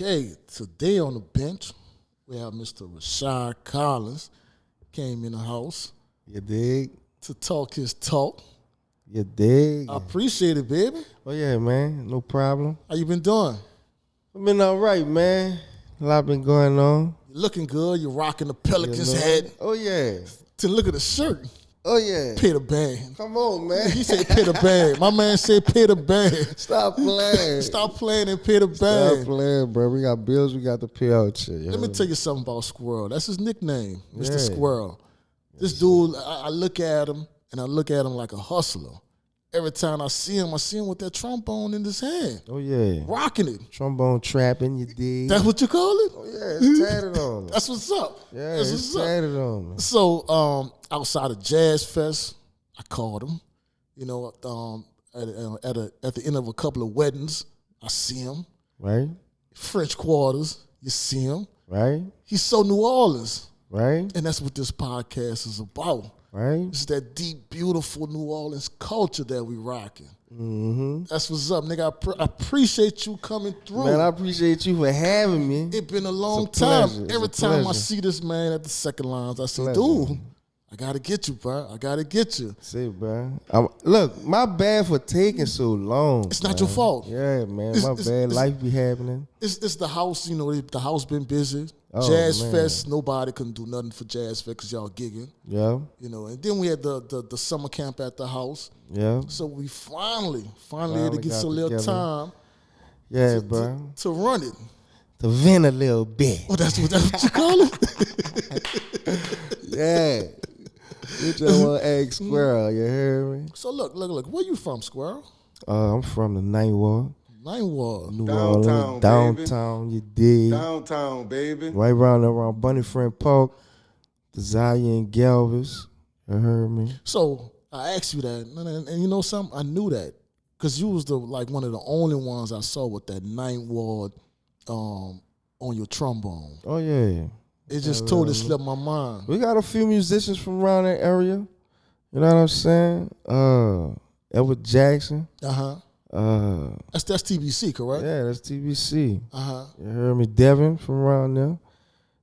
Okay, today on the bench, we have Mr. Rashad Collins. Came in the house You dig? to talk his talk. You dig? I appreciate it, baby. Oh, yeah, man. No problem. How you been doing? I've been all right, man. A lot been going on. You're looking good. You're rocking the Pelicans hat. Oh, yeah. To look at the shirt. Oh, yeah. Pay the band. Come on, man. He said pay the band. My man said pay the band. Stop playing. Stop playing and pay the Stop band. playing, bro. We got bills we got to pay out here. Let me tell you something about Squirrel. That's his nickname, Mr. Yeah. Squirrel. This dude, I look at him, and I look at him like a hustler. Every time I see him with that trombone in his hand. Oh, yeah. Rocking it. Trombone trapping, you dig? That's what you call it? Oh, yeah. It's tatted on me. That's what's up. Yeah, That's it's what's up. tatted on me. So, outside of Jazz Fest, I called him. You know, at the end of a couple of weddings, I see him. Right? French Quarters, you see him. Right? He's so New Orleans. Right? And that's what this podcast is about. Right? It's that deep, beautiful New Orleans culture that we rocking. Mm-hmm. That's what's up, nigga. I appreciate you coming through. Man, I appreciate you for having me. It's been a long It's a time. pleasure. It's Every a time I pleasure. see this man at the second lines, I say, Pleasure. dude, I got to get you, bro. I got to get you. See, bro. Look, my bad for taking so long. It's not your fault. Yeah, man. It's- My it's- bad. it's- Life be happening. It's the house, you know, the house been busy. Oh, Jazz man. Fest, nobody couldn't do nothing for Jazz Fest because y'all gigging, Yeah. you know. And then we had the summer camp at the house. Yeah. So we finally had to get got some little together. time Yeah, bro. to run it. To vent a little bit. Oh, that's what you call it? Yeah. You just want to ask Squirrel, you hear me? So look. Where you from, Squirrel? I'm from the Ninth Ward. Ninth Ward. New Downtown, Orleans. baby. Downtown, you dig. Downtown, baby. Right around Bunny Friend Park. The Zaya and Galvez. You heard me? So I asked you that, and you know something? I knew that because you was one of the only ones I saw with that Ninth Ward on your trombone. Oh, yeah. It just totally slipped my mind. We got a few musicians from around that area. You know what I'm saying? Edward Jackson. Uh-huh. That's TBC, correct? Yeah, that's TBC. Uh-huh. You heard me? Devin from around there.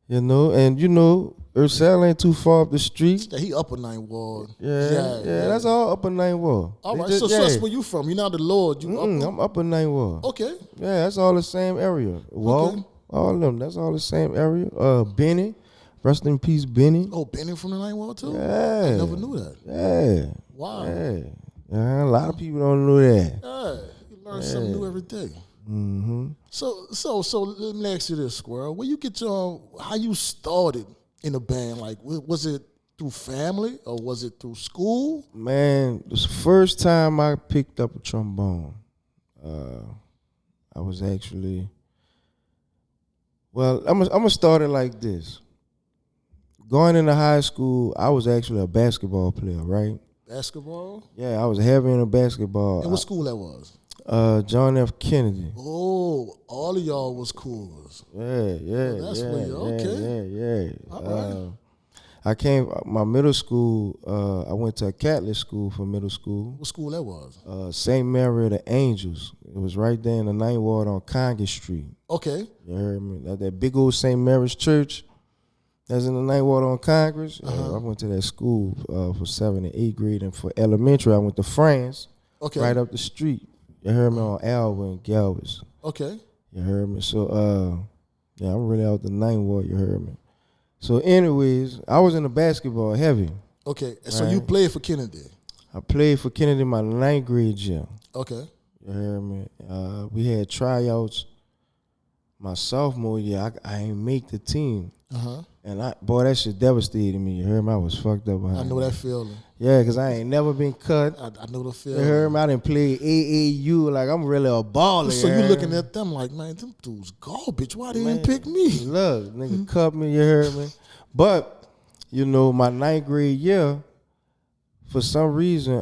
You know, and you know, Ursel ain't too far up the street. Yeah, he upper Ninth Ward. Yeah, that's all upper Ninth Ward. All They right, just- so that's where you from. You're not the Lord. You upper? I'm upper Ninth Ward. Okay. Yeah, that's all the same area. Wall, Okay. all of them. That's all the same area. Benny, rest in peace, Benny. Oh, Benny from the Ninth Ward too? Yeah. I never knew that. Yeah. Wow. Yeah, a lot of people don't know that. Yeah, you learn something new every day. Mm-hmm. So let me ask you this, Squirrel. Where you get how you started in a band? Like, was it through family or was it through school? Man, this first time I picked up a trombone, I was actually, well, I'm gonna start it like this. Going into high school, I was actually a basketball player, right? Basketball? Yeah, I was heavy into basketball. And what school that was? John F. Kennedy. Oh, all of y'all was coolers. Yeah. that's where you- okay. Yeah. All right. I came, my middle school, I went to a Catholic school for middle school. What school that was? St. Mary of the Angels. It was right there in the Ninth Ward on Congress Street. Okay. You heard me? That big old St. Mary's church that's in the Ninth Ward on Congress. I went to that school for 7th and 8th grade. And for elementary, I went to France, Okay. right up the street. You heard me on Alva and Galvez. Okay. You heard me? So, yeah, I'm really out the Ninth Ward. You heard me? So, anyways, I was in the basketball heavy. Okay. So you played for Kennedy. I played for Kennedy my 9th grade year. Okay. You heard me? We had tryouts my sophomore year. I ain't make the team. Uh-huh. And that shit devastated me. You heard me? I was fucked up behind I know that feeling. Yeah, because I ain't never been cut. I know the You feeling. heard me? I didn't play AAU. Like, I'm really a baller. So you heard looking me? at them like, man, them dudes garbage. Why they Man, didn't pick me? Look, nigga cut me, you heard me? But, you know, my 9th grade year, for some reason,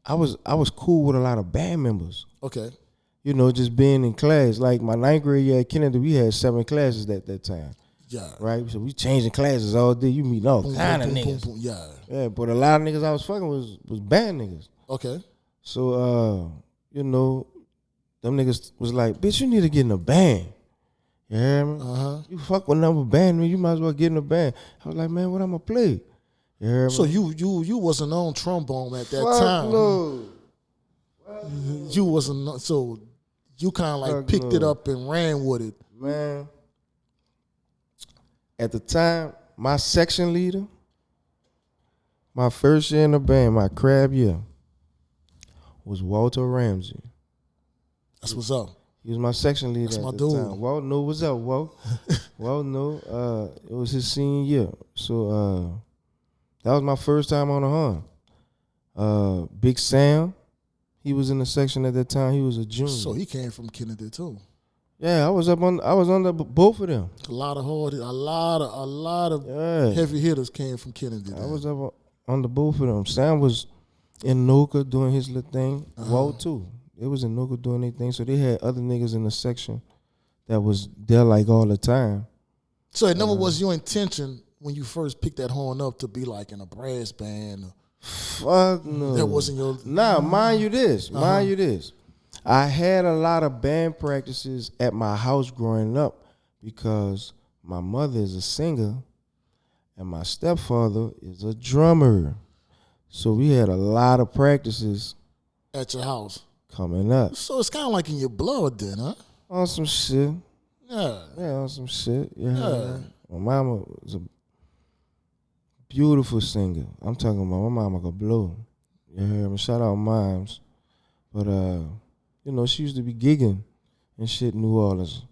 I was cool with a lot of band members. Okay. You know, just being in class. Like my 9th grade year at Kennedy, we had 7 classes at that time. Yeah. Right? So we changing classes all day. You meet all kind of niggas. Boom. Yeah. Yeah, but a lot of niggas I was fucking was band niggas. Okay. So, you know, them niggas was like, bitch, you need to get in a band. You hear me? You fuck with another band, man. You might as well get in a band. I was like, man, what I'm gonna play? You hear me? So you wasn't on trombone at that Fuck time. no. You wasn't. So you kind of like Fuck picked it no. up and ran with it. Man, at the time, my section leader, my first year in the band, my crab year, was Walter Ramsey. That's what's up. He was my section leader That's at my the dude. time. Walt, no, what's up, Walt? Walt, no, it was his senior year. So that was my first time on the horn. Big Sam, he was in the section at that time. He was a junior. So he came from Kennedy too. Yeah, I was under both of them. A lot of heavy hitters came from Kennedy. I was up under both of them. Sam was in Noka doing his little thing. Walt too. They was in Noka doing their thing. So they had other niggas in the section that was there like all the time. So it never was your intention when you first picked that horn up to be like in a brass band. Fuck no. That wasn't your. Nah, mind you this. I had a lot of band practices at my house growing up because my mother is a singer and my stepfather is a drummer. So we had a lot of practices At your house. coming up. So it's kind of like in your blood then, huh? On some shit. Yeah. Yeah, on some shit. Yeah. My mama was a beautiful singer. I'm talking about my mama could blow. You heard me? Shout out moms. But you know, she used to be gigging and shit in New Orleans.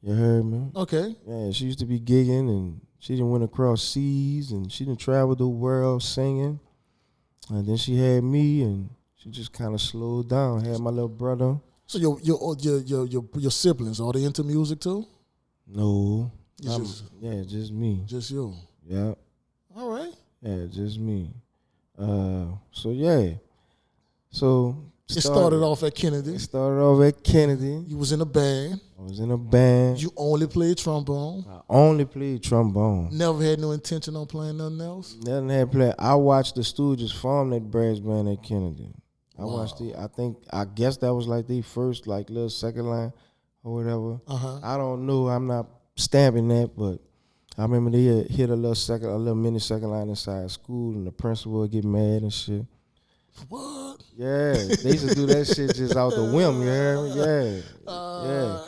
You heard me? Okay. Yeah, she used to be gigging and she didn't went across seas and she didn't travel the world singing. And then she had me and she just kind of slowed down. Had my little brother. So your siblings, are they into music too? No. Just me. Just you. Yeah. All right. Yeah, just me. So yeah. So It started off at Kennedy. You was in a band. I was in a band. You only played trombone. I only played trombone. Never had no intention on playing nothing else. Nothing had played. I watched the Stooges form that brass band at Kennedy. I guess that was like the first like little second line or whatever. I don't know. I'm not stamping that, but I remember they had hit a little mini second line inside school, and the principal would get mad and shit. What? Yeah, they used to do that shit just out the whim, you hear me? Yeah.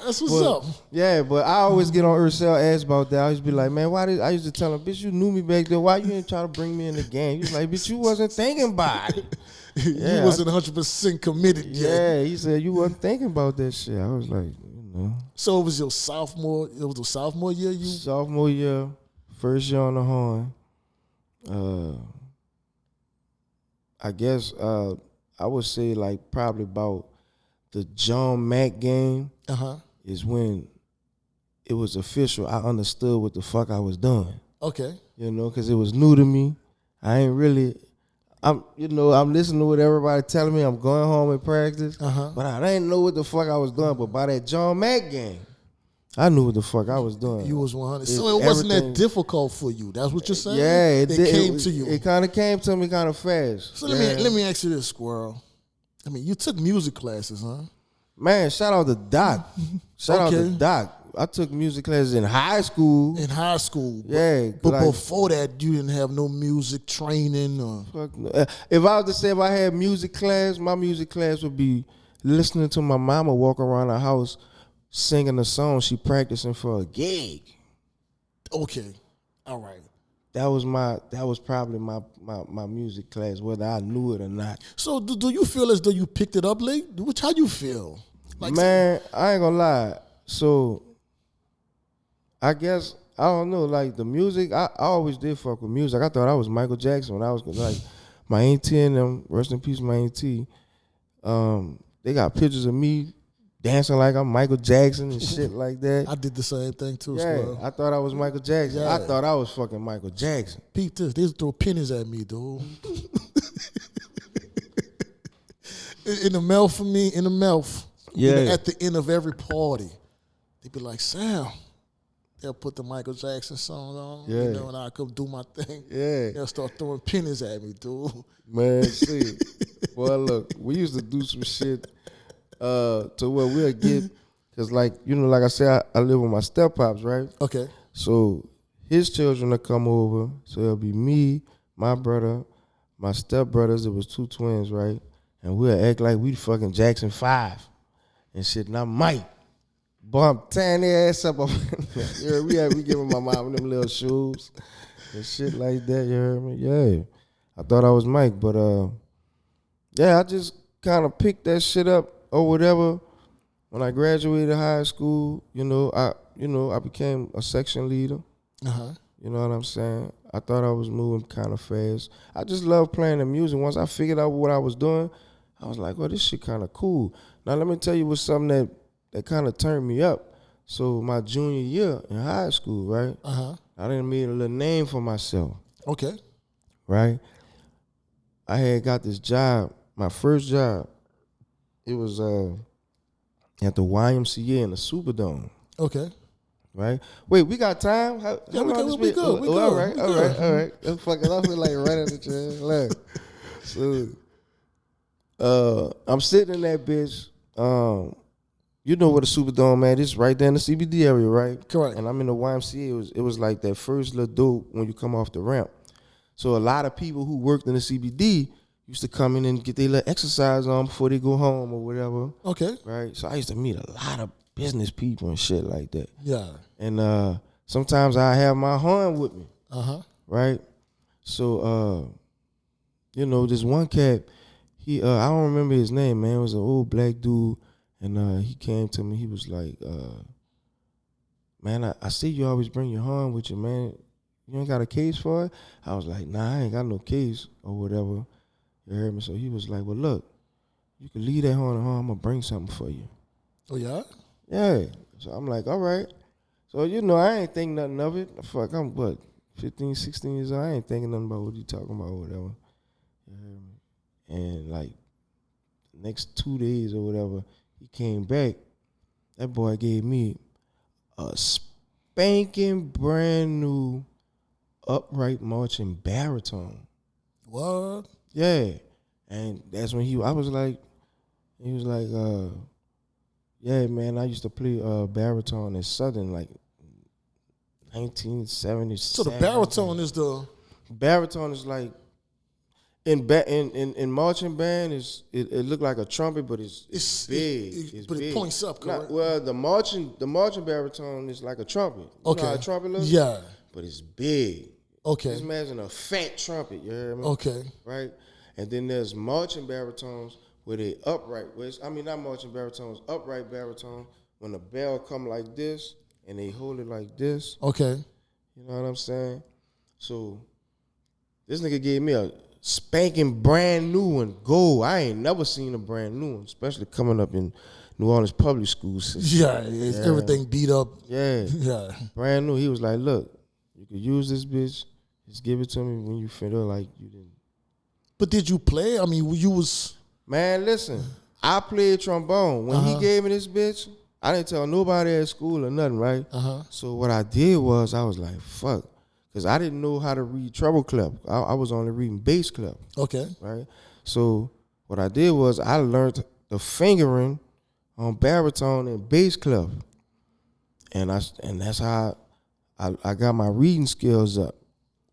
That's what's up. Yeah, but I always get on Ursel ass about that. I used to be like, man, I used to tell him, bitch, you knew me back there. Why you didn't try to bring me in the game? He was like, bitch, you wasn't thinking about it. You wasn't 100% committed yet. Yeah, he said you wasn't thinking about that shit. I was like, you know. So it was your sophomore year? Sophomore year, first year on the horn. I guess I would say like probably about the John Mack game is when it was official. I understood what the fuck I was doing. Okay. You know, because it was new to me. I'm listening to what everybody telling me. I'm going home and practice. But I didn't know what the fuck I was doing. But by that John Mack game, I knew what the fuck I was doing. You was 100. So it wasn't that difficult for you. That's what you're saying? Yeah, it came to you. It kind of came to me kind of fast. So let me ask you this, Squirrel. I mean, you took music classes, huh? Man, shout out to Doc. Shout out to Doc. I took music classes in high school. Yeah. But before that, you didn't have no music training? Or? Fuck no. If I was to say if I had music class, my music class would be listening to my mama walk around the house singing a song she practicing for a gig. Okay. All right. That was probably my music class, whether I knew it or not. So do you feel as though you picked it up late? How you feel? Like, man, I ain't gonna lie. So I guess I don't know, like the music, I always did fuck with music. I thought I was Michael Jackson when I was like my auntie and them, rest in peace, my auntie. They got pictures of me dancing like I'm Michael Jackson and shit like that. I did the same thing too. Yeah, Squirrel. I thought I was Michael Jackson. Yeah. I thought I was fucking Michael Jackson. Peep this. They used to throw pennies at me, dude. in the mouth for me, in the mouth. Yeah. At the end of every party, they'd be like, Sam. They'll put the Michael Jackson song on, yeah. You know, and I come do my thing. Yeah. They'll start throwing pennies at me, dude. Man, see. Well, look, we used to do some shit to where we'll get Cause like like I said, I live with my step pops, right? Okay. So his children will come over. So it'll be me, my brother, my step brothers. It was 2 twins, right? And we'll act like we fucking Jackson 5 and shit. And I might bump tearing their ass up. Yeah, we giving my mom them little shoes and shit like that. You heard me? Yeah. I thought I was Mike, but yeah, I just kind of picked that shit up or whatever. When I graduated high school, I became a section leader. Uh-huh. You know what I'm saying? I thought I was moving kind of fast. I just love playing the music. Once I figured out what I was doing, I was like, "Oh, this shit kind of cool." Now let me tell you what's something that kind of turned me up. So my junior year in high school, right? Uh-huh. I didn't make a little name for myself. Okay. Right? I had got this job, my first job. It was at the YMCA in the Superdome. Okay. Right? Wait, we got time? How long we go. We go. All right. Fuck it, I feel like right at the chair. Look. So, I'm sitting in that bitch. You know where the Superdome at? It's right there in the CBD area, right? Correct. And I'm in the YMCA. It was like that first little dope when you come off the ramp. So a lot of people who worked in the CBD used to come in and get their little exercise on before they go home or whatever. Okay. Right? So I used to meet a lot of business people and shit like that. Yeah. And sometimes I have my horn with me. Uh-huh. Right? So this one cat, I don't remember his name, man. It was an old black dude. And he came to me, he was like, man, I see you always bring your horn with you, man. You ain't got a case for it? I was like, nah, I ain't got no case or whatever. You heard me? So he was like, well, look, you can leave that horn at home. I'm going to bring something for you. Oh, yeah? Yeah. So I'm like, all right. So, I ain't think nothing of it. Fuck, I'm 15, 16 years old. I ain't thinking nothing about what you talking about or whatever. You heard me? And like, next 2 days or whatever, he came back. That boy gave me a spanking brand new upright marching baritone. What? Yeah. And that's when he was like, yeah, man, I used to play baritone in Southern, like 1977. So the baritone is the... Baritone is like, in marching band, it looked like a trumpet, but it's big. But big. It points up, correct? Well, the marching baritone is like a trumpet. You know how a trumpet looks? Yeah. But it's big. Okay. Just imagine a fat trumpet, you hear me? Okay. Right? And then there's marching baritones where they upright. Not marching baritones, upright baritone. When the bell come like this and they hold it like this. Okay. You know what I'm saying? So this nigga gave me a spanking brand new one, gold. I ain't never seen a brand new one, especially coming up in New Orleans public schools. Yeah, everything beat up. Yeah. Yeah. Brand new. He was like, look, you could use this bitch. Just give it to me when you feel like you didn't. But did you play? I mean, you was... Man, listen, I played trombone. When he gave me this bitch, I didn't tell nobody at school or nothing, right? So what I did was, I was like, fuck. Because I didn't know how to read treble clef. I was only reading bass clef. Okay. Right? So what I did was I learned the fingering on baritone and bass clef. And that's how I got my reading skills up.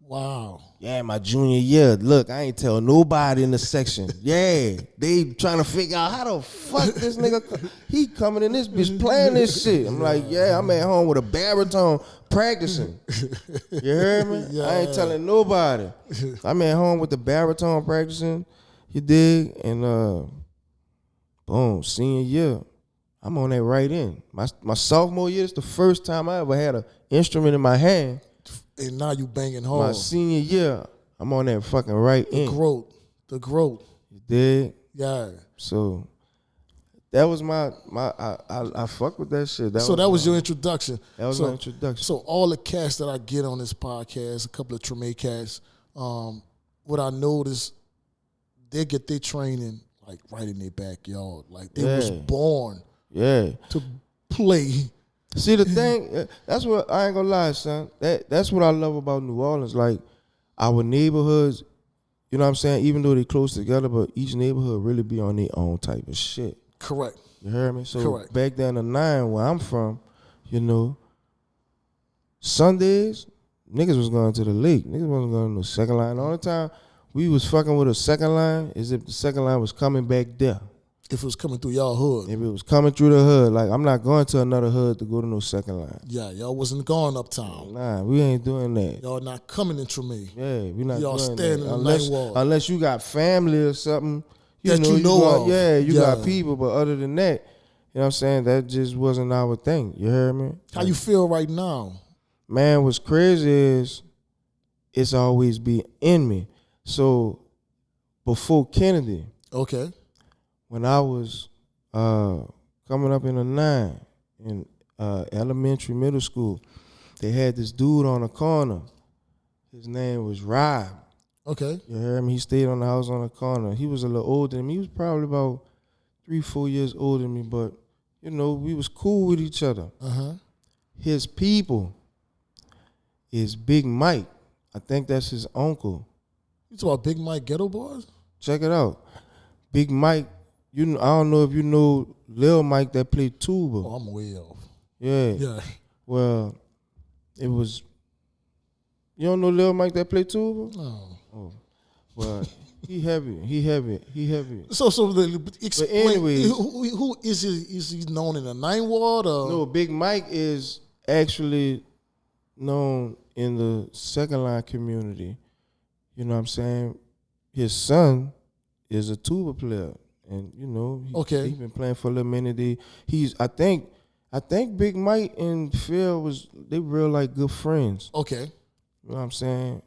Wow. Yeah, my junior year. Look, I ain't tell nobody in the section. Yeah, they trying to figure out how the fuck this nigga, he coming in this bitch playing this shit. I'm like, yeah, I'm at home with a baritone practicing. You heard me? Yeah. I ain't telling nobody. I'm at home with the baritone practicing. You dig? And boom, senior year, I'm on that right in. My sophomore year is the first time I ever had an instrument in my hand. And now you banging hard. My senior year, I'm on that fucking right the end. The growth. You did? Yeah. So that was I fuck with that shit. That was your introduction. That was my introduction. So all the cats that I get on this podcast, a couple of Treme cats, what I noticed, they get their training like right in their backyard. Like they was born to play. See, the thing, that's what, I ain't gonna lie, son. That's what I love about New Orleans. Like, our neighborhoods, you know what I'm saying? Even though they close together, but each neighborhood really be on their own type of shit. Correct. You heard me? So Correct. back then in 9, where I'm from, you know, Sundays, niggas was going to the lake. Niggas wasn't going to no second line. The only time we was fucking with a second line is if the second line was coming back there. If it was coming through y'all hood. If it was coming through the hood, like I'm not going to another hood to go to no second line. Yeah, y'all wasn't going uptown. Nah, we ain't doing that. Y'all not coming into me. Yeah, we not y'all doing standing that. in the ninth wall. Unless you got family or something. That you know of. Yeah, you got people, but other than that, you know what I'm saying, that just wasn't our thing. You heard me? How you feel right now? Man, what's crazy is it's always been in me. So before Kennedy, okay, when I was coming up in a 9 in elementary, middle school, they had this dude on the corner. His name was Rob. Okay. You heard me? He stayed on the house on the corner. He was a little older than me. He was probably about 3-4 years older than me, but, you know, we was cool with each other. Uh-huh. His people is Big Mike. I think that's his uncle. You talking about Big Mike Ghetto Boys? Check it out. Big Mike, I don't know if you know Lil Mike that played tuba. Oh, I'm way off. Yeah. Yeah. Well, it was, you don't know Lil Mike that played tuba? No. Oh. Well, he heavy. So explain. But anyways, who is he? Is he known in the 9th Ward? Or? No, Big Mike is actually known in the second line community. You know what I'm saying? His son is a tuba player, and you know, he's been playing for a little minute. I think Big Mike and Phil they real like good friends. Okay. You know what I'm saying?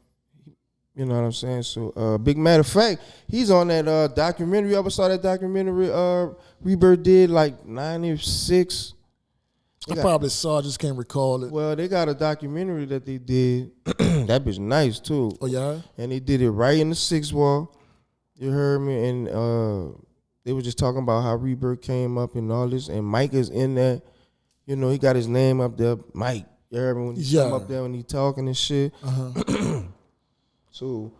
You know what I'm saying? So, big matter of fact, he's on that documentary. You ever saw that documentary Rebirth did, like 96? I probably saw, I just can't recall it. Well, they got a documentary that they did. That bitch nice, too. Oh, yeah? And they did it right in the 6th wall. You heard me? And they were just talking about how Rebirth came up and all this. And Mike is in there. You know, he got his name up there, Mike. You heard me? When he come up there when he talking and shit. Uh-huh. So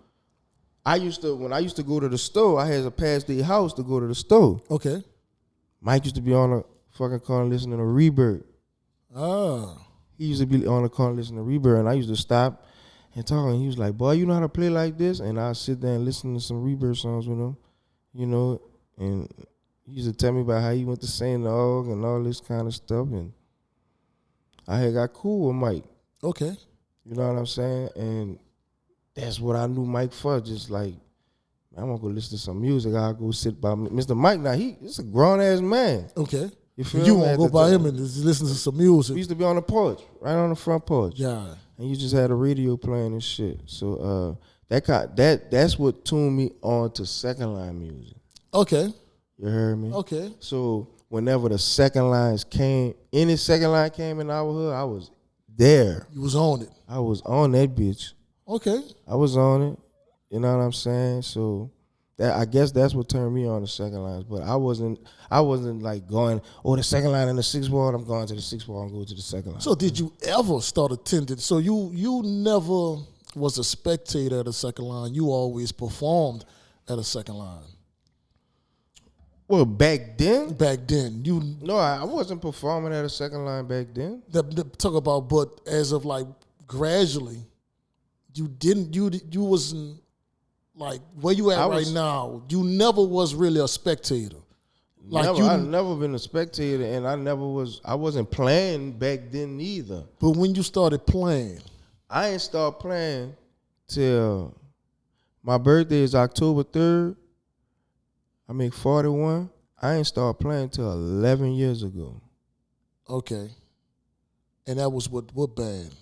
when I used to go to the store, I had to pass the house to go to the store. Okay. Mike used to be on the fucking corner listening to Rebirth. Ah. He used to be on the corner listening to Rebirth, and I used to stop and talk, and he was like, boy, you know how to play like this? And I'd sit there and listen to some Rebirth songs with him, you know, and he used to tell me about how he went to St. Aug and all this kind of stuff, and I had got cool with Mike. Okay. You know what I'm saying? And that's what I knew Mike for. Just like, I'm gonna go listen to some music. I'll go sit by Mr. Mike. Now he's a grown ass man. Okay. You feel you me? want to go by him and just listen to some music. We used to be on the porch, right on the front porch. Yeah. And you just had a radio playing and shit. So that's what tuned me on to second line music. Okay. You heard me? Okay. So whenever the second lines came, any second line came in our hood, I was there. You was on it. I was on that bitch. Okay. I was on it. You know what I'm saying? So I guess that's what turned me on the second lines. But I wasn't like going, the second line in the 6th ward, I'm going to the 6th ward and go to the second line. So did you ever start attending? So you never was a spectator at a second line. You always performed at a second line. Well, back then? Back then. No, I wasn't performing at a second line back then. Talk about, but as of like gradually, you wasn't like where you at right now. You never was really a spectator. Like I've never been a spectator, and I wasn't playing back then either. But when you started playing, I ain't start playing till my birthday is October 3rd. I make 41. I ain't start playing till 11 years ago. Okay. And that was what band?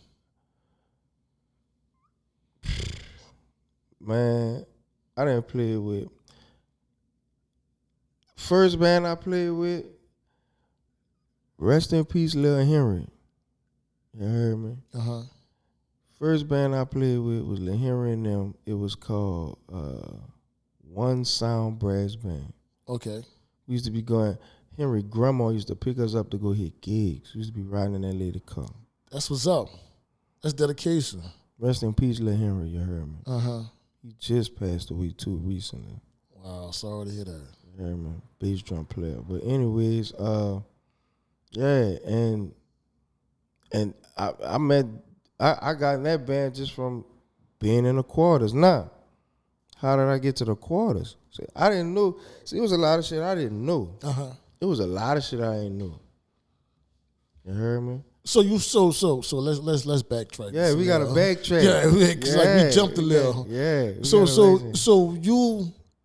Man, I didn't play with. First band I played with, rest in peace, Lil Henry. You heard me? Uh-huh. First band I played with was Lil Henry and them. It was called One Sound Brass Band. Okay. We used to be going, Henry grandma used to pick us up to go hit gigs. We used to be riding in that lady car. That's what's up. That's dedication. Rest in peace, Lil Henry, you heard me? Uh-huh. He just passed away too recently. Wow, sorry to hear that. Yeah, man, bass drum player. But anyways, yeah, and I got in that band just from being in the quarters. Now, how did I get to the quarters? See, I didn't know. See, it was a lot of shit I didn't know. It was a lot of shit I didn't know. You heard me? So let's backtrack. Yeah, we gotta backtrack. Yeah, because like we jumped a little. Yeah. So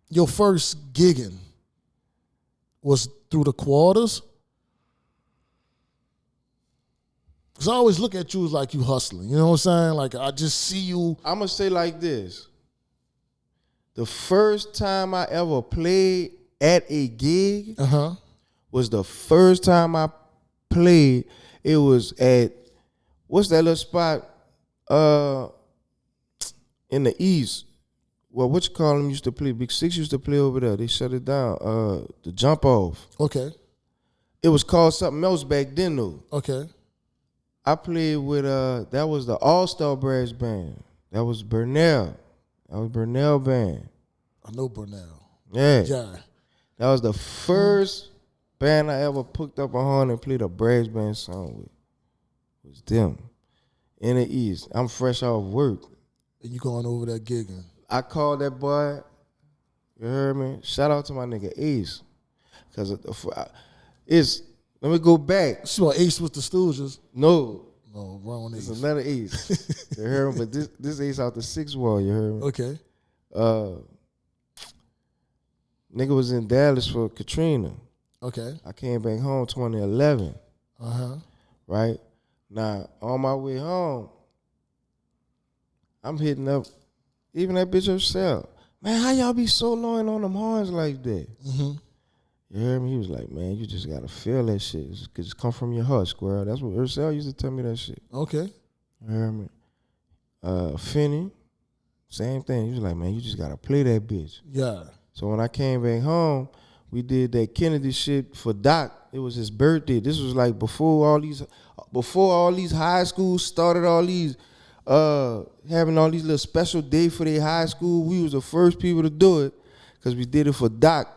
your first gigging was through the quarters? Because I always look at you as like you hustling. You know what I'm saying? Like I just see you. I'm gonna say like this. The first time I ever played at a gig was the first time I played. It was at, what's that little spot in the East? Well, what you call them used to play? Big Six used to play over there. They shut it down. The Jump Off. Okay. It was called something else back then though. Okay. I played with that was the All-Star Brass Band. That was Burnell. That was Burnell Band. I know Burnell. Yeah. Yeah. That was the first band I ever picked up a horn and played a brass band song with. It was them. In the East. I'm fresh off work. And you going over there gigging. I called that boy. You heard me? Shout out to my nigga Ace. Because let me go back. So Ace with the Stooges? No. No, wrong Ace. It's another Ace. You heard me? But this Ace out the 6th wall, you heard me? Okay. Nigga was in Dallas for Katrina. Okay. I came back home 2011. Right? Now, on my way home, I'm hitting up even that bitch herself. Man, how y'all be so loyal on them horns like that? You heard me? He was like, man, you just gotta feel that shit. It just come from your heart, Squirrel. That's what Ursel used to tell me that shit. Okay. You heard me? Finney, same thing. He was like, man, you just gotta play that bitch. Yeah. So when I came back home, we did that Kennedy shit for Doc. It was his birthday. This was like before all these high schools started all these having all these little special days for their high school. We was the first people to do it because we did it for Doc.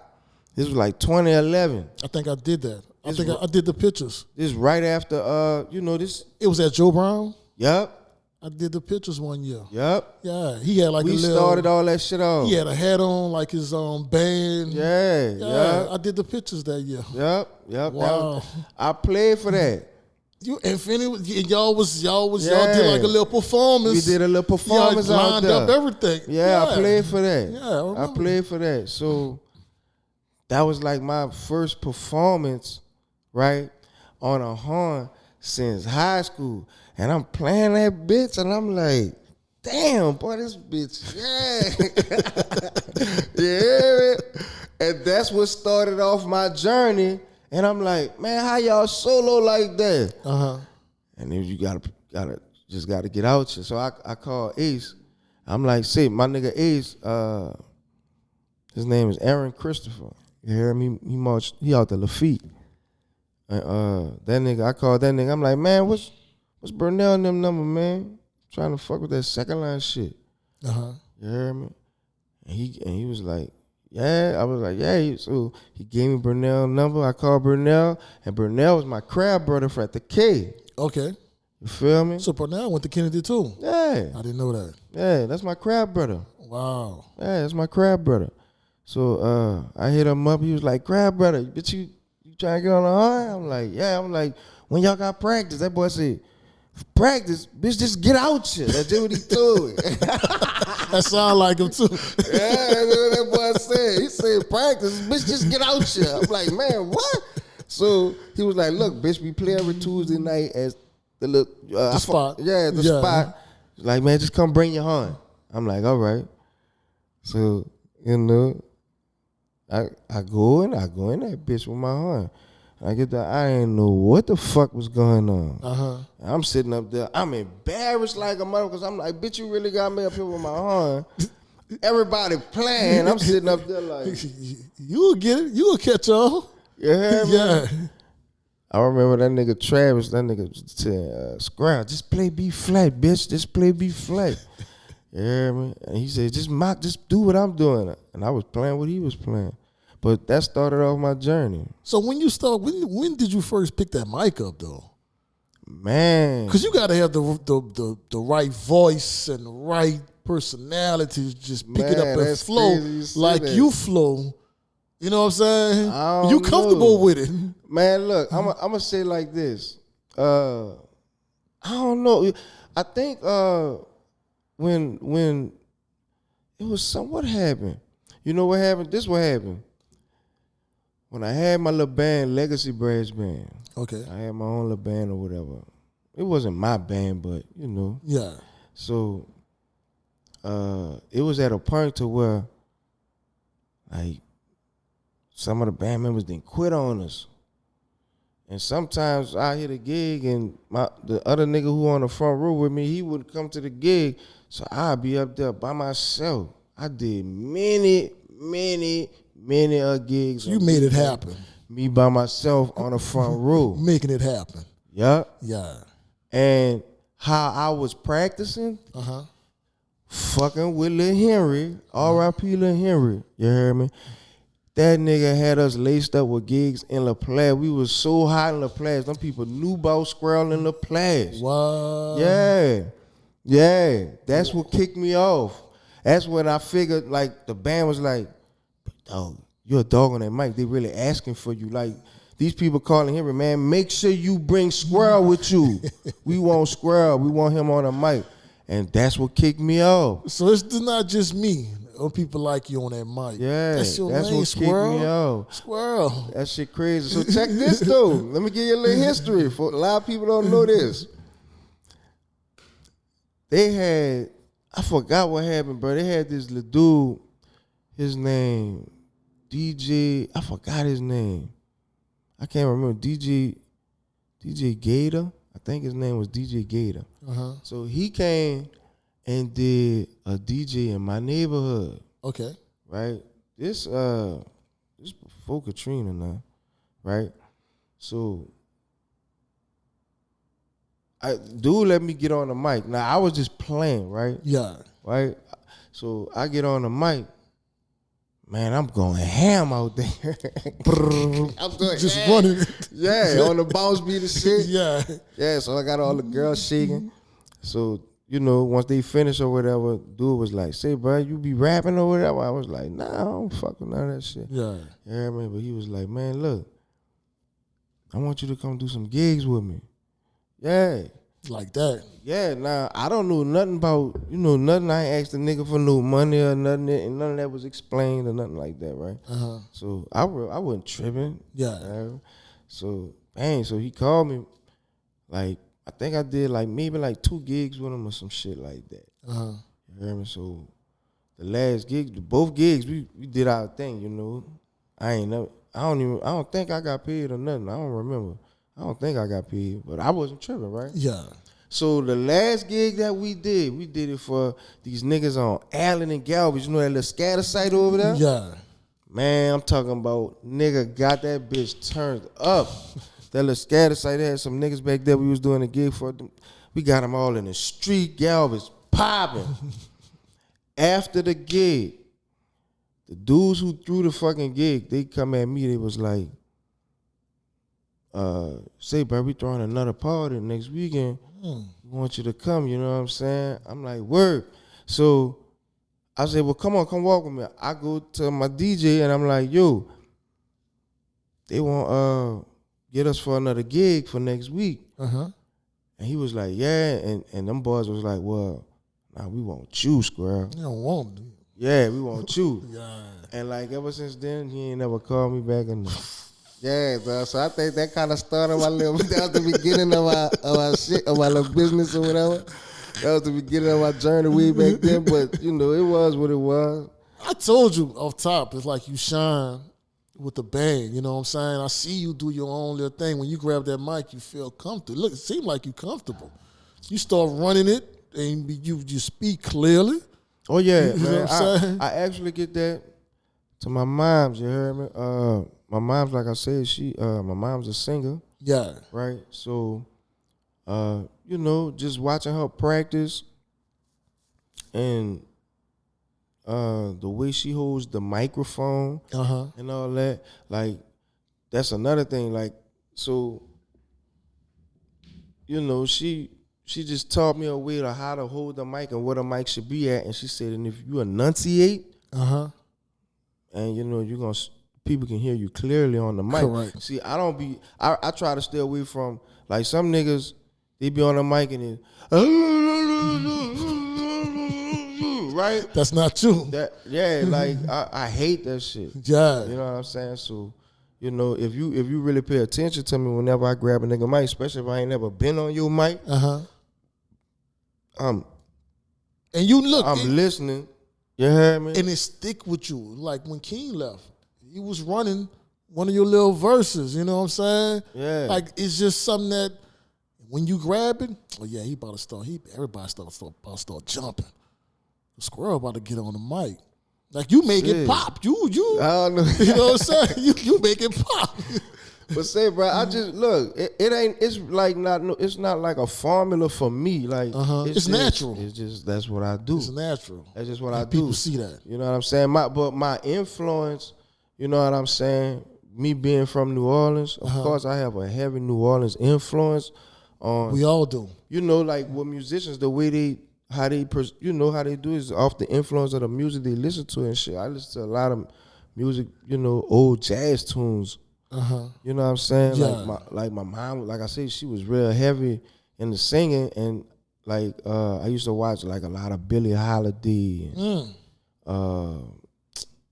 This was like 2011. I think I did that. I think I did the pictures. This right after this. It was at Joe Brown? Yup. I did the pictures one year. Yup. Yeah, he had like we started all that shit off. He had a hat on, like his band. Yeah. I did the pictures that year. Yup. Wow. I played for that. You and Finney, y'all did like a little performance. We did a little performance y'all out lined there. up everything. Yeah, I played for that. Yeah, I played for that. So that was like my first performance, right, on a horn since high school. And I'm playing that bitch, and I'm like, damn, boy, this bitch, yeah. And that's what started off my journey. And I'm like, man, how y'all solo like that? And then you gotta get out here. So I called Ace. I'm like, say, my nigga Ace, his name is Aaron Christopher. You hear me? He out the Lafitte. And that nigga, I called that nigga. I'm like, man, what's Burnell and them number, man? Trying to fuck with that second line shit. You hear me? And he was like, yeah. I was like, yeah. So he gave me Burnell number. I called Burnell, and Burnell was my crab brother at the K. Okay. You feel me? So Burnell went to Kennedy too. Yeah. I didn't know that. Yeah, that's my crab brother. Wow. Yeah, that's my crab brother. So I hit him up. He was like, crab brother, bitch, you trying to get on the horn? I'm like, yeah. I'm like, when y'all got practice? That boy said, practice, bitch, just get out here. That's what he told me. That sound like him too. Yeah, that's what that boy said. He said, practice, bitch, just get out here. I'm like, man, what? So he was like, look, bitch, we play every Tuesday night at the spot. Yeah, the spot. He's like, man, just come bring your horn. I'm like, all right. So, I go in that bitch with my horn. I get there, I didn't know what the fuck was going on. I'm sitting up there, I'm embarrassed like a mother because I'm like, bitch, you really got me up here with my horn. Everybody playing, I'm sitting up there like, you'll get it, you'll catch on. You hear me? Yeah. I remember that nigga Travis, that nigga said, Squirrel, just play B flat, bitch, just play B flat. You hear me? And he said, just do what I'm doing. And I was playing what he was playing. But that started off my journey. So when you start, when did you first pick that mic up though? Man, because you got to have the right voice and the right personality to just pick it up and flow like you flow. You know what I'm saying? You comfortable with it, man. Look, I'm gonna say like this. I don't know. I think when it was what happened. You know what happened? This what happened. When I had my little band, Legacy Brass Band. Okay. I had my own little band or whatever. It wasn't my band, but you know. Yeah. So it was at a point to where like some of the band members didn't quit on us. And sometimes I hit a gig and the other nigga who on the front row with me, he wouldn't come to the gig. So I'd be up there by myself. I did many gigs. So you made it happen. Me by myself on the front row. Making it happen. Yup. Yeah. And how I was practicing, fucking with Lil Henry, R.I.P. Lil Henry, you heard me? That nigga had us laced up with gigs in La Place. We was so hot in La Place. Them people knew about Squirrel in La Place. Wow. Yeah. That's what kicked me off. That's when I figured, like, the band was like, dog, you're a dog on that mic. They really asking for you. Like, these people calling Henry, man, make sure you bring Squirrel with you. We want Squirrel. We want him on the mic. And that's what kicked me off. So it's not just me. People like you on that mic. Yeah, that's your that's name, what Squirrel. Kicked me off. Squirrel. That shit crazy. So check this though. Let me give you a little history. For a lot of people don't know this. They had, I forgot what happened, bro. They had this little dude, his name, DJ, I forgot his name. I can't remember. DJ Gator. I think his name was DJ Gator. So he came and did a DJ in my neighborhood. Okay. Right? This before Katrina now. Right? So dude let me get on the mic. Now I was just playing, right? Yeah. Right? So I get on the mic. Man, I'm going ham out there. I'm just running. Yeah, on the bounce beat and shit. Yeah. Yeah, so I got all the girls shaking. So, you know, once they finish or whatever, dude was like, say, bro, you be rapping or whatever? I was like, nah, I don't fuck with none of that shit. Yeah. You know what I mean? But he was like, man, look, I want you to come do some gigs with me. Yeah. Like that. Yeah, now, I don't know nothing about, nothing. I ain't asked the nigga for no money or nothing, and none of that was explained or nothing like that, right? So I wasn't tripping. Yeah. So, bang, so he called me, like, I think I did maybe 2 gigs with him or some shit like that. You hear me? So the last gig, both gigs, we did our thing, I don't think I got paid or nothing. I don't remember. I don't think I got paid, but I wasn't tripping, right? Yeah. So the last gig that we did it for these niggas on Allen and Galvez. You know that little scatter site over there? Yeah. Man, I'm talking about nigga got that bitch turned up. That little scatter site had some niggas back there we was doing a gig for. We got them all in the street. Galvez popping. After the gig, the dudes who threw the fucking gig, they come at me. They was like, say, bro, we throwing another party next weekend. We want you to come, you know what I'm saying? I'm like, word. So I said, well, come on, come walk with me. I go to my DJ and I'm like, yo, they want get us for another gig for next week. And he was like, yeah. And them boys was like, well, nah, we want you, Squirrel. You don't want me. Yeah, we want you. Yeah. And like ever since then, he ain't never called me back. And yeah, bro. So I think that kind of started my little. That was the beginning of our shit, of my little business or whatever. That was the beginning of my journey way back then. But it was what it was. I told you off top, it's like you shine with the bang. You know what I'm saying? I see you do your own little thing. When you grab that mic, you feel comfortable. Look, it seems like you comfortable. You start running it, and you speak clearly. Oh yeah, you know what I'm saying? I actually get that to my mom's. You heard me? My mom's, like I said, my mom's a singer. Yeah. Right? So, just watching her practice and the way she holds the microphone and all that. Like, that's another thing. Like, so, you know, she just taught me a way to how to hold the mic and what a mic should be at. And she said, and if you enunciate, and you know, people can hear you clearly on the mic. Correct. See, I try to stay away from, like, some niggas, they be on the mic and right? That's not you. Like, I hate that shit. Yeah. You know what I'm saying? So, you know, if you really pay attention to me whenever I grab a nigga mic, especially if I ain't never been on your mic, and you look, I'm listening. You heard me? And it stick with you. Like when King left, he was running one of your little verses. You know what I'm saying? Yeah. Like it's just something that when you grab it, oh yeah, he about to start. Everybody about to start jumping. The Squirrel about to get on the mic. Like you make it pop. You I don't know. You know what I'm saying? You make it pop. But say, bro, I just look. It ain't. It's like not. It's not like a formula for me. Like it's natural. It's just that's what I do. It's natural. That's just what I do. People see that. You know what I'm saying? But my influence. You know what I'm saying? Me being from New Orleans, of course, I have a heavy New Orleans influence on. We all do. You know, like with musicians, the way how they do is off the influence of the music they listen to and shit. I listen to a lot of music. You know, old jazz tunes. You know what I'm saying? Yeah. Like my mom, like I said, she was real heavy in the singing, and like I used to watch like a lot of Billie Holiday and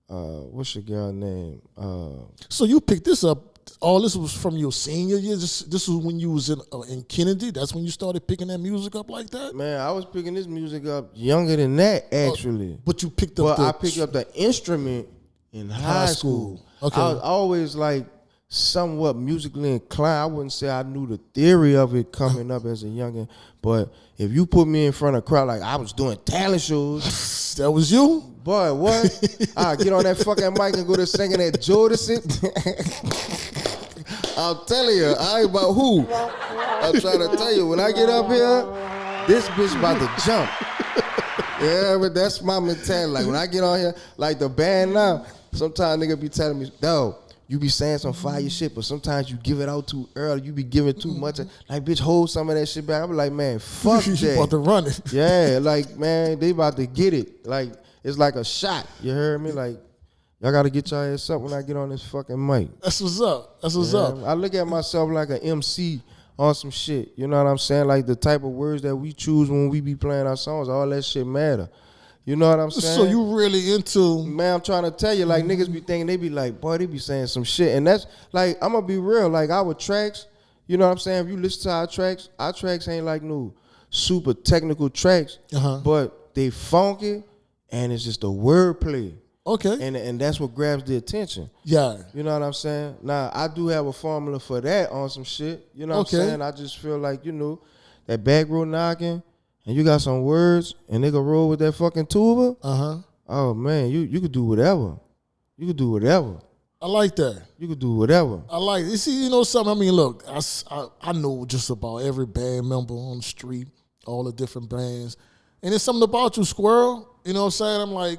what's your girl name? So you picked this up. All this was from your senior year. This was when you was in Kennedy. That's when you started picking that music up like that. Man, I was picking this music up younger than that actually. But you picked up. But I picked up the instrument in high school. Okay. I was always like somewhat musically inclined. I wouldn't say I knew the theory of it coming up as a youngin', but if you put me in front of a crowd like I was doing talent shows, that was you? Boy, what? I get on that fucking mic and go to singing at Jodeci. I'm telling you, I ain't about who. I'm trying to tell you, when I get up here, this bitch about to jump. Yeah, but that's my mentality. Like when I get on here, like the band now, sometimes nigga be telling me, no, you be saying some fire shit, but sometimes you give it out too early. You be giving too much. Like, bitch, hold some of that shit back. I be like, man, fuck that. You about to run it. Yeah, like, man, they about to get it. Like, it's like a shot. You heard me? Like, y'all got to get y'all ass up when I get on this fucking mic. That's what's up. That's what's up. I look at myself like an MC on some shit. You know what I'm saying? Like, the type of words that we choose when we be playing our songs, all that shit matter. You know what I'm saying? So you really into... Man, I'm trying to tell you, like, niggas be thinking, they be like, boy, they be saying some shit. And that's, like, I'm going to be real. Like, our tracks, you know what I'm saying? If you listen to our tracks ain't like no super technical tracks, but they funky, and it's just a wordplay. Okay. And that's what grabs the attention. Yeah. You know what I'm saying? Now, I do have a formula for that on some shit. You know what I'm saying? I just feel like, you know, that back row knocking, and you got some words, and they can roll with that fucking tuba. Oh man, you could do whatever. You could do whatever. I like that. You could do whatever. I like it. You see, you know something? I mean, look, I know just about every band member on the street, all the different bands, and it's something about you, Squirrel. You know what I'm saying? I'm like,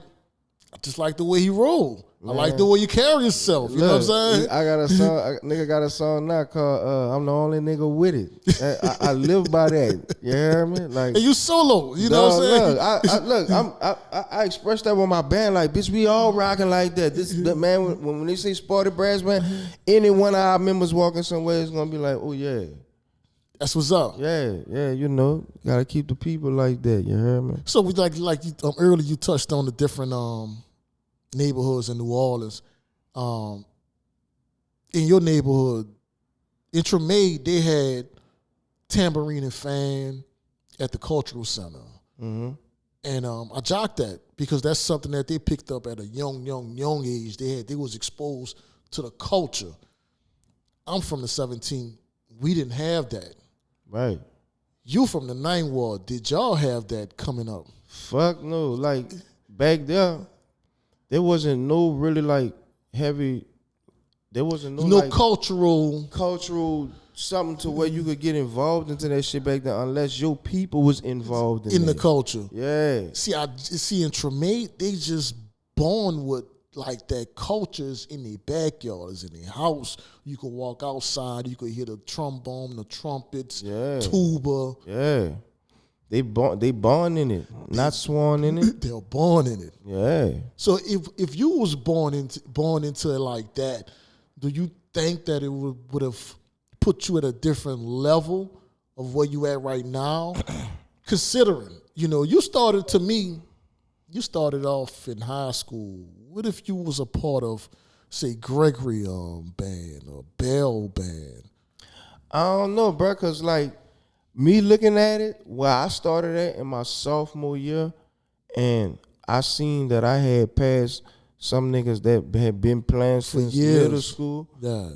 I just like the way he roll. Man. I like the way you carry yourself. You know what I'm saying? I got a song. Nigga got a song now called "I'm the Only Nigga with It." I live by that. You hear me? Like, and you solo. You know what I'm saying? I expressed that with my band. Like, bitch, we all rocking like that. Man, when they say Sporty Brass Band, any one of our members walking somewhere is gonna be like, oh yeah. That's what's up. Yeah, you know, gotta keep the people like that. You hear me? So we like you, earlier you touched on the different neighborhoods in New Orleans. In your neighborhood, in Tremay, they had tambourine and fan at the cultural center, and I jocked that because that's something that they picked up at a young age. They was exposed to the culture. I'm from the 17. We didn't have that. Right. You from the 9th Ward. Did y'all have that coming up? Fuck no. Like, back there wasn't no really like heavy. There wasn't no like, cultural something to where you could get involved into that shit back then unless your people was involved in the culture. Yeah. See in Treme, they just born with like that cultures in their backyards, in their house. You could walk outside, you could hear the trombone, the trumpets, tuba. Yeah. They born in it, not sworn in it. They're born in it. Yeah. So if you was born into it like that, do you think that it would have put you at a different level of where you at right now? Considering, you started off in high school. What if you was a part of, say, Gregory band or Bell band? I don't know, bro, because like me looking at it, where I started at in my sophomore year, and I seen that I had passed some niggas that had been playing since middle school. Yeah.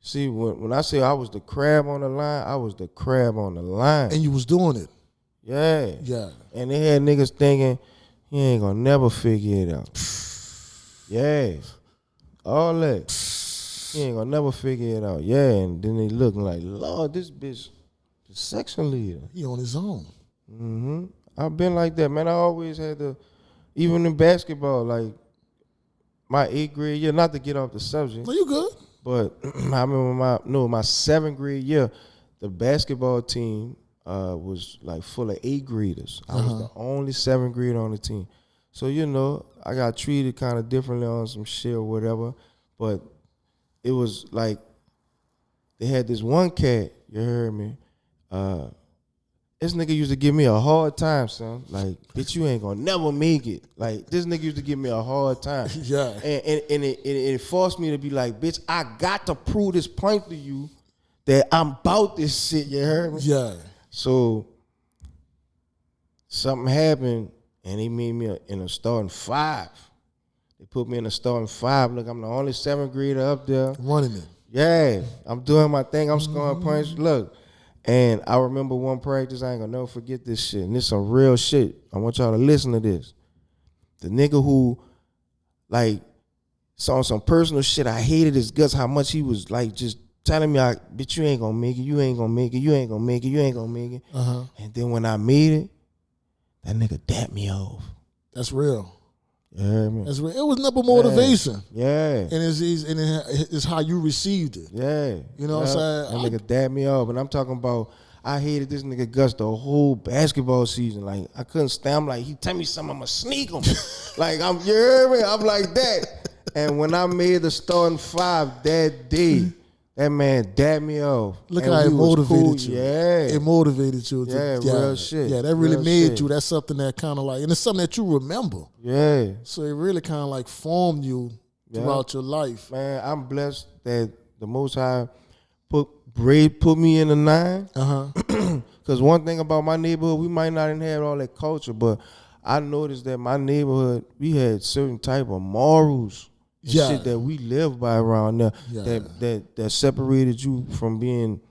See, when I say I was the crab on the line, I was the crab on the line. And you was doing it. Yeah. Yeah. And they had niggas thinking, he ain't gonna never figure it out. Yeah. All that. He ain't gonna never figure it out. Yeah. And then they looking like, Lord, this bitch, the section leader. He on his own. Mm-hmm. I've been like that, man. I always had to, even in basketball, like my 8th grade year, not to get off the subject. No, you good. But I remember my 7th grade year, the basketball team was like full of 8th graders. I was the only 7th grader on the team. So, I got treated kind of differently on some shit or whatever. But it was like they had this one cat, you heard me, this nigga used to give me a hard time, son. Like, bitch, you ain't gonna never make it. Like, this nigga used to give me a hard time. Yeah. And it forced me to be like, bitch, I got to prove this point to you that I'm about this shit, you heard me? Yeah. So, something happened, and they made me in a starting 5. They put me in a starting 5. Look, I'm the only 7th grader up there. Running it. Yeah. I'm doing my thing. I'm scoring points. Look. And I remember one practice, I ain't gonna never forget this shit. And this some real shit. I want y'all to listen to this. The nigga who, like, saw some personal shit, I hated his guts, how much he was, like, just telling me, bitch, you ain't gonna make it, you ain't gonna make it, you ain't gonna make it, you ain't gonna make it. And then when I made it, that nigga dapped me off. That's real. Yeah, man. That's real. It was nothing but motivation. Yeah. And it's how you received it. Yeah. You know what I'm saying? That nigga dapped me off. And I'm talking about, I hated this nigga Gus the whole basketball season. Like, I couldn't stand. I'm like, he tell me something, I'ma sneak him. Like, you hear me? I'm like that. And when I made the starting 5 that day, that man dapped me off. Look how it motivated you. Yeah. It motivated you. Real shit. Yeah, that really real made shit. you. That's something that kind of like, and it's something that you remember. Yeah. So it really kind of like formed you throughout your life. Man, I'm blessed that the Most High put me in the 9. Because one thing about my neighborhood, we might not have all that culture, but I noticed that my neighborhood, we had certain type of morals. Shit that we live by around there that separated you from being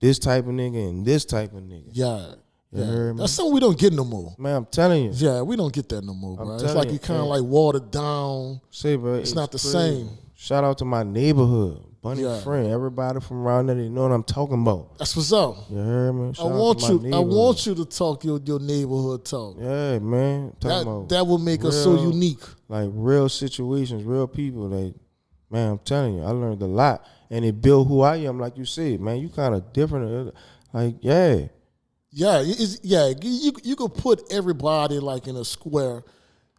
this type of nigga and this type of nigga. Yeah. You heard me? That's something we don't get no more. Man, I'm telling you. Yeah, we don't get that no more, bro. It's like you kind of like watered down. Say, bro, it's not the crazy. Same. Shout out to my neighborhood. Bunny friend, everybody from around there, they know what I'm talking about. That's what's up. You heard me? I want you to talk your neighborhood talk. Yeah, man. That will make us so unique. Like real situations, real people. Like, man, I'm telling you, I learned a lot. And it built who I am, like you said. Man, you kind of different. Like, yeah. Yeah, you could put everybody like in a square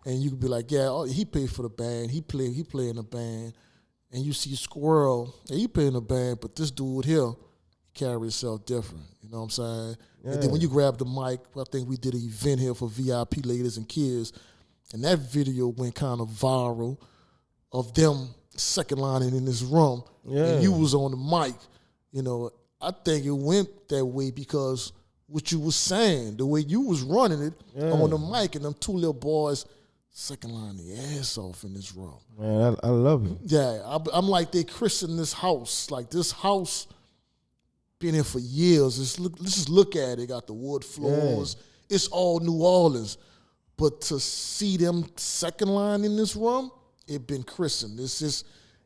and you could be like, he paid for the band, he play in the band. And you see Squirrel, and he play in the band, but this dude here carry himself different. You know what I'm saying? Yeah. And then when you grab the mic, I think we did an event here for VIP ladies and kids, and that video went kind of viral of them second lining in this room, and you was on the mic. You know, I think it went that way because what you was saying, the way you was running it on the mic, and them 2 little boys second line the ass off in this room. Man, I love it. Yeah, I'm like they christened this house. Like this house been here for years. Let's just look at it. Got the wood floors. Yeah. It's all New Orleans. But to see them second line in this room, it been christened.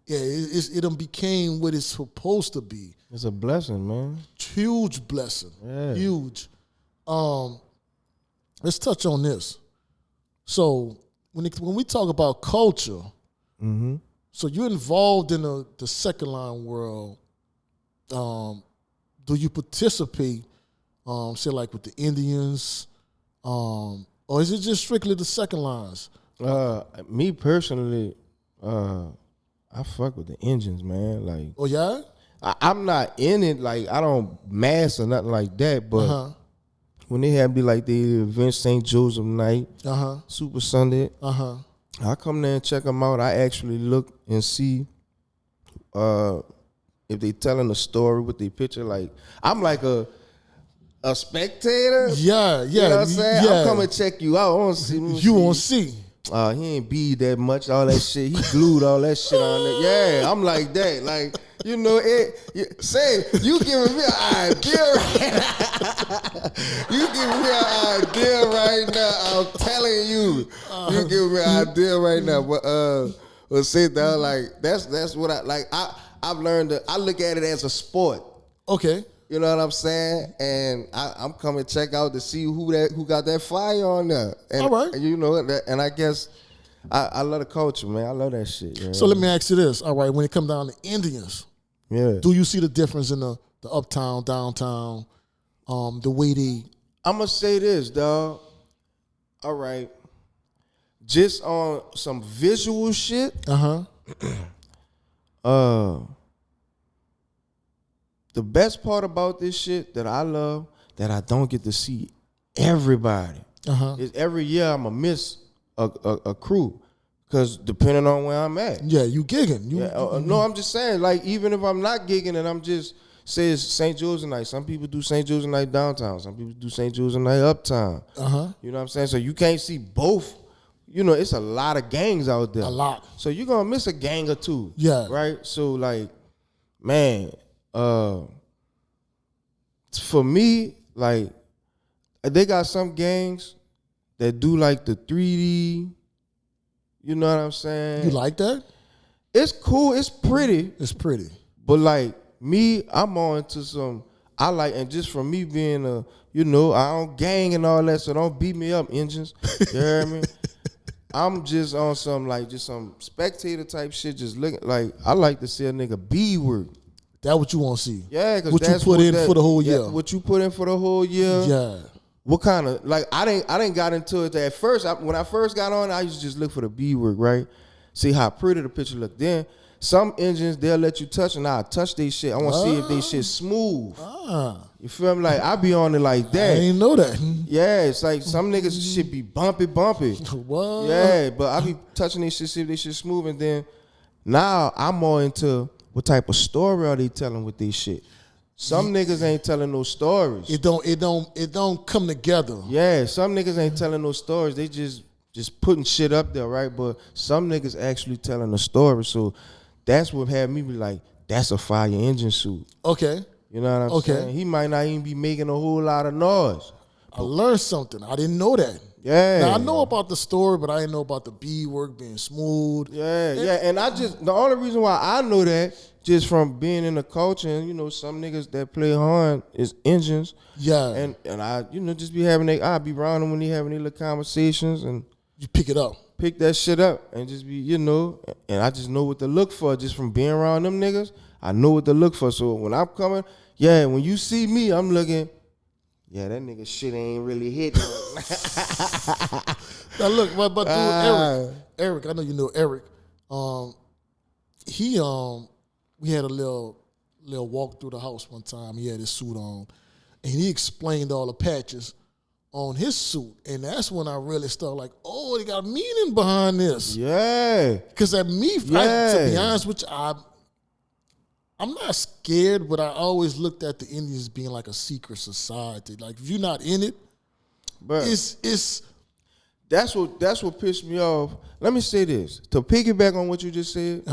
Yeah, it done became what it's supposed to be. It's a blessing, man. Huge blessing. Yeah. Huge. Let's touch on this. So when we talk about culture, so you're involved in the second line world. Do you participate, say like with the Indians, or is it just strictly the second lines? Me personally, I fuck with the engines, man. Like, oh yeah, I'm not in it. Like, I don't mass or nothing like that. But when they have be like the event St. Joseph night, Super Sunday, I come there and check them out. I actually look and see if they telling a story with their picture. Like, I'm like a spectator. Yeah. You know what I'm saying? Yeah. I'm coming to check you out. I want to see. You want to see. He ain't be that much, all that shit. He glued all that shit on there. Yeah, I'm like that. Like, you know, you giving me an idea right now. You giving me an idea right now. I'm telling you. You giving me an idea right now. But sit down, like, that's what I like. I've learned that I look at it as a sport. Okay. You know what I'm saying? And I'm coming to check out to see who got that fire on there. And, all right. And you know, and I guess I love the culture, man. I love that shit. Yeah. So let me ask you this. All right, when it comes down to Indians, do you see the difference in the uptown, downtown, the way they... I'm going to say this, dog. All right. Just on some visual shit. The best part about this shit that I love, that I don't get to see everybody, is every year I'm going to miss a crew. Because depending on where I'm at. Yeah, you gigging. No, I'm just saying, like, even if I'm not gigging and I'm just, say it's St. Joseph night. Some people do St. Joseph night downtown. Some people do St. Joseph night uptown. You know what I'm saying? So you can't see both. You know, it's a lot of gangs out there. A lot. So you're going to miss a gang or two. Yeah. Right? So, like, man... for me, like, they got some gangs that do like the 3D. You know what I'm saying? You like that? It's cool. It's pretty. It's pretty. But like me, I'm on to some. I like, and just from me being a, you know, I don't gang and all that, so don't beat me up, engines. You hear me? I'm just on some like just some spectator type shit. Just looking like I like to see a nigga be work. That's what you want to see. Yeah, because what you put in for the whole year. What you put in for the whole year. Yeah. What kind of, like, I didn't got into it at first. When I first got on, I used to just look for the B work, right? See how pretty the picture look. Then some engines, they'll let you touch, and I'll touch they shit. I want to see if they shit smooth. You feel me? Like, I be on it like that. I didn't know that. Yeah, it's like some niggas shit be bumpy. What? Yeah, but I be touching they shit, see if they shit smooth, and then now I'm more into what type of story are they telling with this shit. Some niggas ain't telling no stories. It don't come together. Yeah, some niggas ain't telling no stories. They just putting shit up there, right? But some niggas actually telling a story. So that's what had me be like, that's a fire engine suit. Okay. You know what I'm saying? He might not even be making a whole lot of noise. I learned something. I didn't know that. Yeah. Now, I know about the story, but I didn't know about the bead work being smooth. Yeah. And the only reason why I know that, just from being in the culture, and, you know, some niggas that play hard is engines. Yeah. And I, you know, just be having I be around them when they having their little conversations, and you pick it up. Pick that shit up and just be, you know, and I just know what to look for just from being around them niggas. I know what to look for. So when I'm coming, when you see me, I'm looking, that nigga shit ain't really hitting. Now look, but dude, Eric, I know you know Eric. We had a little walk through the house one time. He had his suit on, and he explained all the patches on his suit, and that's when I really started like, oh, they got meaning behind this. Yeah, because to be honest with you, I'm not scared, but I always looked at the Indians being like a secret society. Like if you're not in it, but it's that's what pissed me off. Let me say this to piggyback on what you just said.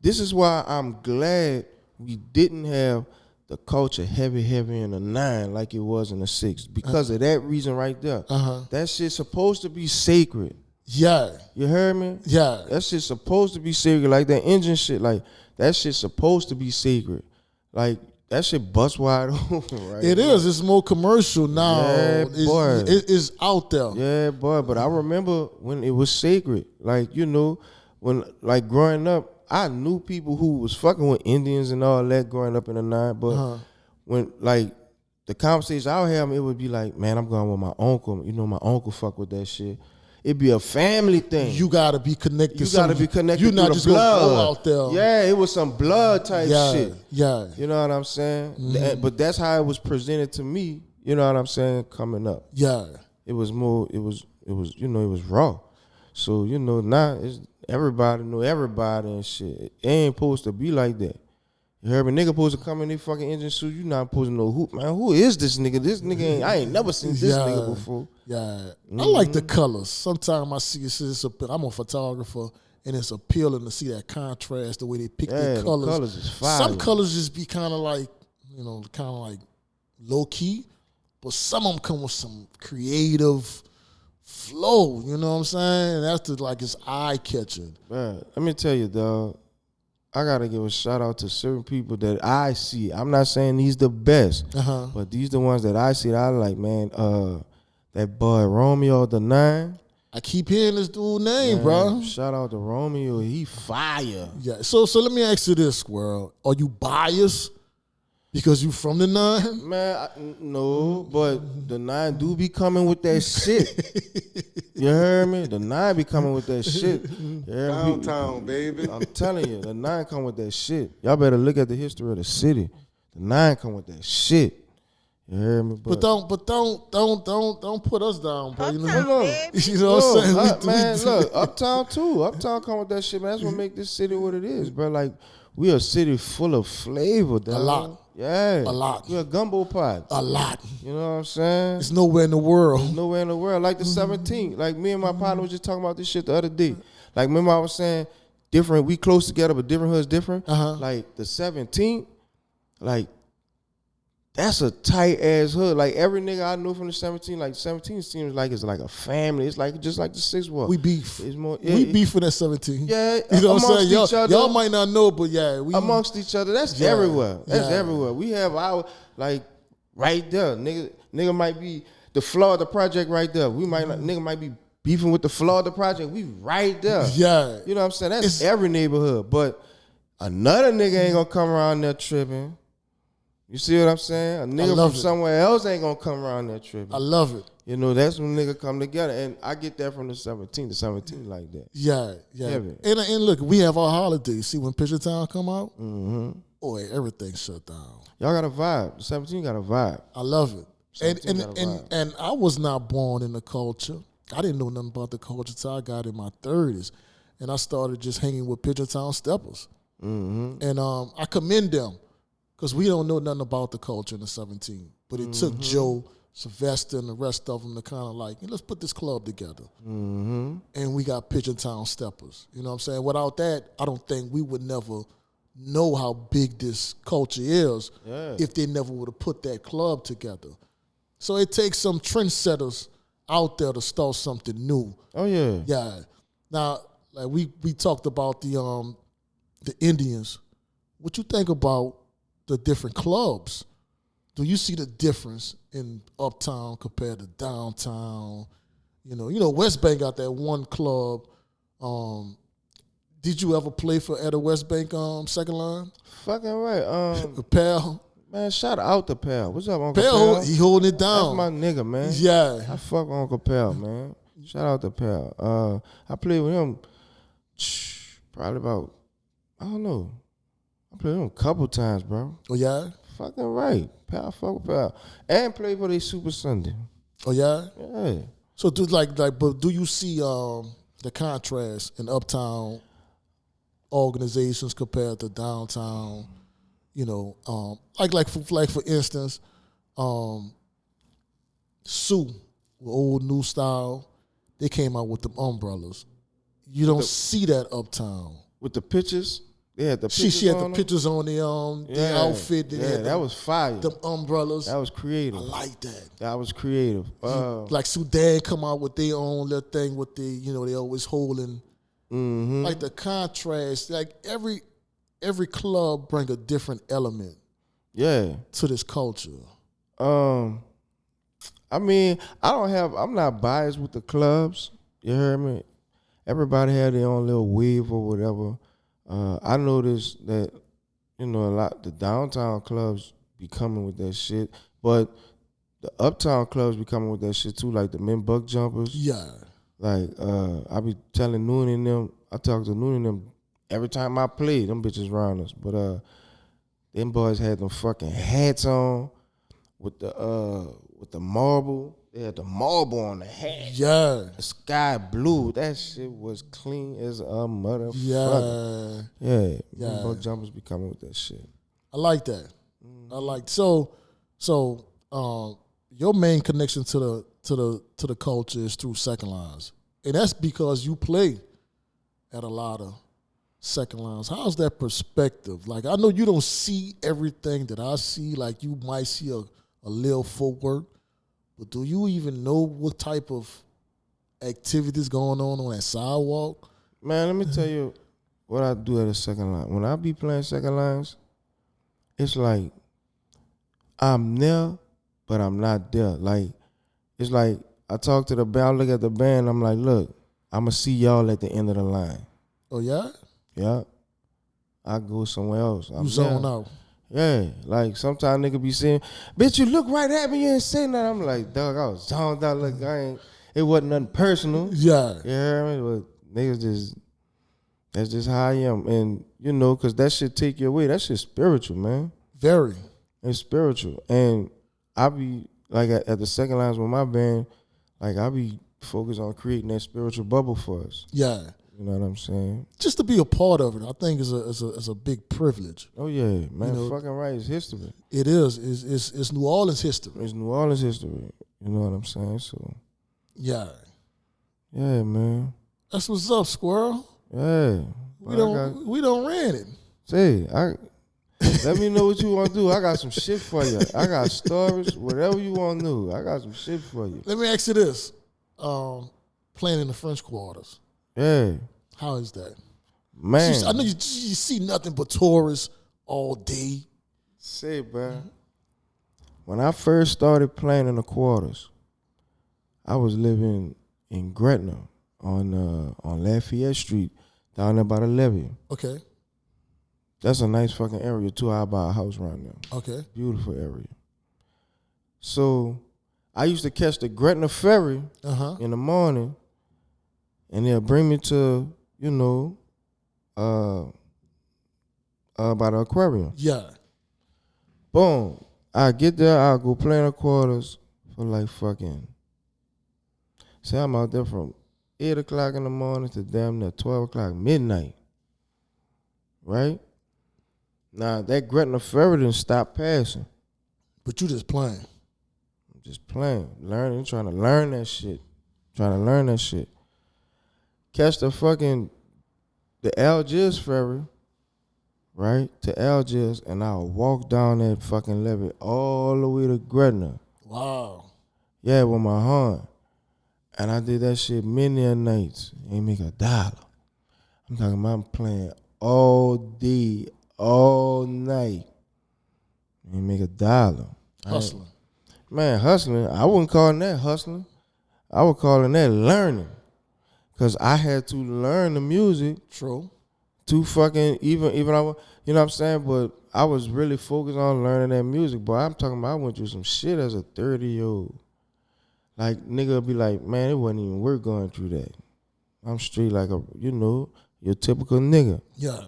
This is why I'm glad we didn't have the culture heavy in the 9 like it was in the 6 because of that reason right there. That shit's supposed to be sacred. Yeah. You heard me? Yeah. That shit's supposed to be secret. Like that engine shit, like that shit's supposed to be secret. Like that shit bust wide open, right? It is. It's more commercial now. Yeah, boy. It's out there. Yeah, boy. But I remember when it was sacred. Like, you know, when like growing up, I knew people who was fucking with Indians and all that growing up in the 9. But when like the conversation I would have, it would be like, man, I'm going with my uncle. You know, my uncle fuck with that shit. It'd be a family thing. You gotta be connected. You gotta be connected. You're not through just the blood. gonna go out there. Yeah, it was some blood type shit. Yeah. You know what I'm saying? But that's how it was presented to me. You know what I'm saying? Coming up. Yeah. It was more. It was. You know, it was raw. So you know, now it's everybody know everybody and shit. It ain't supposed to be like that. You heard me? Nigga supposed to come in their fucking engine suit. You not supposed to know who, man. Who is this nigga? This nigga I ain't never seen this nigga before. Yeah. I like the colors. Sometimes I see I'm a photographer, and it's appealing to see that contrast, the way they pick their colors. The colors is fire. Some colors just be kind of like, low key, but some of them come with some creative flow. You know what I'm saying? That's it's eye catching. Man, let me tell you, dog. I gotta give a shout out to certain people that I see. I'm not saying these the best, but these the ones that I see that I like, man. That boy Romeo the 9. I keep hearing this dude's name, bro. Shout out to Romeo. He fire. Yeah. So let me ask you this, Squirrel. Are you biased because you from the 9? Man, no, but the 9 do be coming with that shit. You heard me? The 9 be coming with that shit. Downtown, baby. I'm telling you, the 9 come with that shit. Y'all better look at the history of the city. The 9 come with that shit. You heard me? But don't put us down, bro. You know what I'm saying? Man, look, Uptown too. Uptown come with that shit, man. That's what make this city what it is, bro. Like, we a city full of flavor, dog. A lot. Yeah. A lot. We a gumbo pot. A lot. You know what I'm saying? It's nowhere in the world. It's nowhere in the world. Like the 17th. Like me and my partner was just talking about this shit the other day. Like, remember I was saying different, we close together, but different hoods different. Like the 17th, like, that's a tight ass hood. Like every nigga I know from the 17, like 17 seems like it's like a family. It's like just like the 6 Walk. We beef. It's more. We beef for that 17. Yeah, you know what I'm saying. Other, y'all might not know, but yeah, we amongst each other. That's everywhere. That's everywhere. We have our like right there. Nigga might be the Florida project right there. We might nigga might be beefing with the Florida project. We right there. Yeah, you know what I'm saying. That's every neighborhood. But another nigga ain't gonna come around there tripping. You see what I'm saying? A nigga from somewhere else ain't gonna come around that trip. I love it. You know, that's when nigga come together. And I get that from the 17. The 17 like that. Yeah. And look, we have our holidays. See, when Picture Town come out, boy, everything shut down. Y'all got a vibe. The 17 got a vibe. I love it. And I was not born in the culture. I didn't know nothing about the culture till I got in my 30s. And I started just hanging with Picture Town steppers. And I commend them. Because we don't know nothing about the culture in the 17. But it took Joe, Sylvester, and the rest of them to kind of like, hey, let's put this club together. And we got Pigeon Town Steppers. You know what I'm saying? Without that, I don't think we would never know how big this culture is if they never would have put that club together. So it takes some trendsetters out there to start something new. Oh, yeah. Yeah. Now, like we talked about the Indians. What you think about the different clubs? Do you see the difference in Uptown compared to downtown? You know, West Bank got that one club. Did you ever play for at a West Bank second line? Fucking right. Pal. Man, shout out to Pal. What's up, Uncle Pal? Pal, he holding it down. That's my nigga, man. Yeah. I fuck Uncle Pal, man. Shout out to Pal. I played with him probably about, I don't know. I played with him a couple times, bro. Oh, yeah? Fucking right. Pal, fuck with Pal. And played for the Super Sunday. Oh, yeah? Yeah. So, but do you see the contrast in Uptown organizations compared to downtown? You know, like for instance, Sue, old new style, they came out with the umbrellas. You don't see that Uptown. With the pictures? They had the pictures She had on the pictures on the outfit. That was fire. The umbrellas. That was creative. I like that. That was creative. Like Sudan come out with their own little thing with they always holding. Mm-hmm. Like the contrast, like every club bring a different element. Yeah. To this culture. I mean, I'm not biased with the clubs. You heard me? Everybody had their own little wave or whatever. I noticed that, a lot the downtown clubs be coming with that shit, but the uptown clubs be coming with that shit too, like the men buck jumpers. Yeah. Like I be telling Noon and them, I talk to Noon and them every time I play, them bitches around us. But them boys had them fucking hats on with the marble. They had the marble on the hat. Yeah. The sky blue. That shit was clean as a motherfucker. Yeah. Yeah. Both jumpers be coming with that shit. I like that. I like so your main connection to the culture is through second lines. And that's because you play at a lot of second lines. How's that perspective? Like, I know you don't see everything that I see. Like, you might see a little footwork. But do you even know what type of activities going on that sidewalk? Man, let me tell you what I do at a second line. When I be playing second lines, it's like I'm there, but I'm not there. Like, it's like I talk to the band, I look at the band, I'm like, look, I'm going to see y'all at the end of the line. Oh, yeah? Yeah. I go somewhere else. You zone out. Yeah, like sometimes nigga be saying, bitch, you look right at me, you ain't saying that. I'm like, dog, I was zoned out. Look, it wasn't nothing personal. Yeah. You hear me? But niggas that's just how I am. And, because that shit take you away. That shit spiritual, man. Very. It's spiritual. And I be, like, at the second lines with my band, like, I be focused on creating that spiritual bubble for us. Yeah. You know what I'm saying? Just to be a part of it, I think is a big privilege. Oh yeah, man, fucking right. It's history. It is. It's New Orleans history. It's New Orleans history. You know what I'm saying? So yeah, man. That's what's up, Squirrel. Yeah, we don't ran it. Say, let me know what you want to do. I got some shit for you. I got stories, whatever you want to do. I got some shit for you. Let me ask you this: playing in the French quarters. Yeah. How is that? Man. I know you see nothing but tourists all day. Say, bro. When I first started playing in the quarters, I was living in Gretna on Lafayette Street, down there by the levee. Okay. That's a nice fucking area, too. I buy a house right now. Okay. Beautiful area. So I used to catch the Gretna ferry in the morning, and they'll bring me to, by the aquarium. Yeah. Boom. I get there, I'll go play in the quarters for like fucking, say I'm out there from 8 o'clock in the morning to damn near 12 o'clock midnight. Right? Now, that Gretna ferry didn't stop passing. But you just playing. I'm just playing, learning, trying to learn that shit. Catch the Algiers ferry, right, to Algiers, and I'll walk down that fucking levee all the way to Gretna. Wow. Yeah, with my horn. And I did that shit many a nights. Ain't make $1. I'm talking about I'm playing all day, all night. Ain't make $1. Hustling. Man, hustling. I wouldn't call that hustling. I would call that learning. Because I had to learn the music. True. To fucking, even I, you know what I'm saying? But I was really focused on learning that music. But I'm talking about I went through some shit as a 30-year-old. Like, nigga be like, man, it wasn't even worth going through that. I'm straight like your typical nigga. Yeah.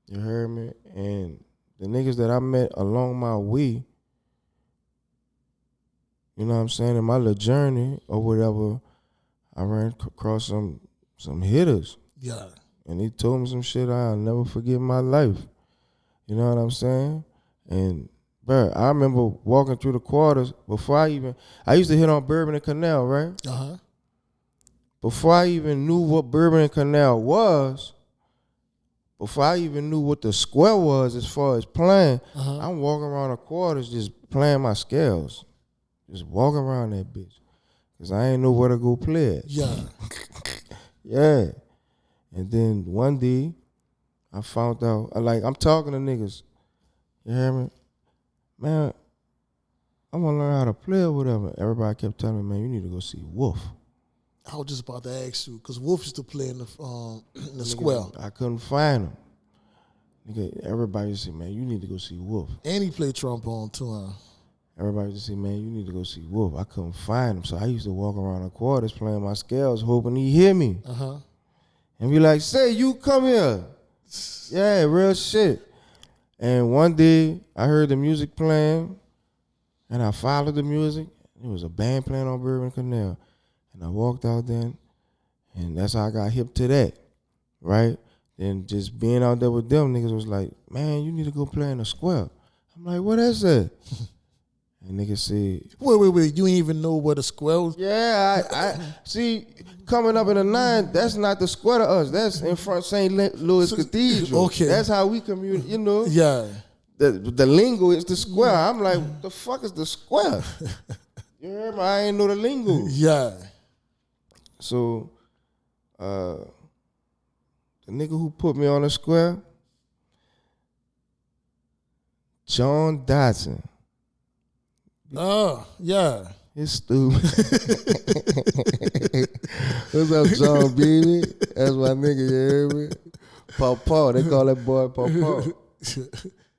You heard me? And the niggas that I met along my way, you know what I'm saying, in my little journey or whatever, I ran across some hitters. Yeah. And he told me some shit I'll never forget in my life. You know what I'm saying? And, bro, I remember walking through the quarters before I used to hit on Bourbon and Canal, right? Uh-huh. Before I even knew what Bourbon and Canal was, before I even knew what the square was as far as playing, I'm walking around the quarters just playing my scales. Just walking around that bitch. Because I ain't know where to go play it. Yeah. Yeah. And then one day, I found out, I'm talking to niggas. You hear me? Man, I want to learn how to play or whatever. Everybody kept telling me, man, you need to go see Wolf. I was just about to ask you, because Wolf used to play in the square. I couldn't find him. Nigga, everybody said, man, you need to go see Wolf. And he played trombone too, huh? Everybody just said, man, you need to go see Wolf. I couldn't find him. So I used to walk around the quarters playing my scales, hoping he'd hear me. And be like, say, you come here. Yeah, real shit. And one day, I heard the music playing, and I followed the music. It was a band playing on Bourbon Canal. And I walked out there, and that's how I got hip to that, right? Then just being out there with them niggas was like, man, you need to go play in the square. I'm like, what is that? And niggas said, wait, you ain't even know what a square was? Yeah, I see, coming up in the 9, that's not the square to us. That's in front of St. Louis Cathedral. Okay. That's how we communicate, you know? Yeah. The lingo is the square. I'm like, what the fuck is the square? You heard me? I ain't know the lingo. Yeah. So, the nigga who put me on the square, John Dodson. Oh, yeah. It's stupid. What's up, John, baby? That's my nigga, you hear me? Paw. They call that boy Paw.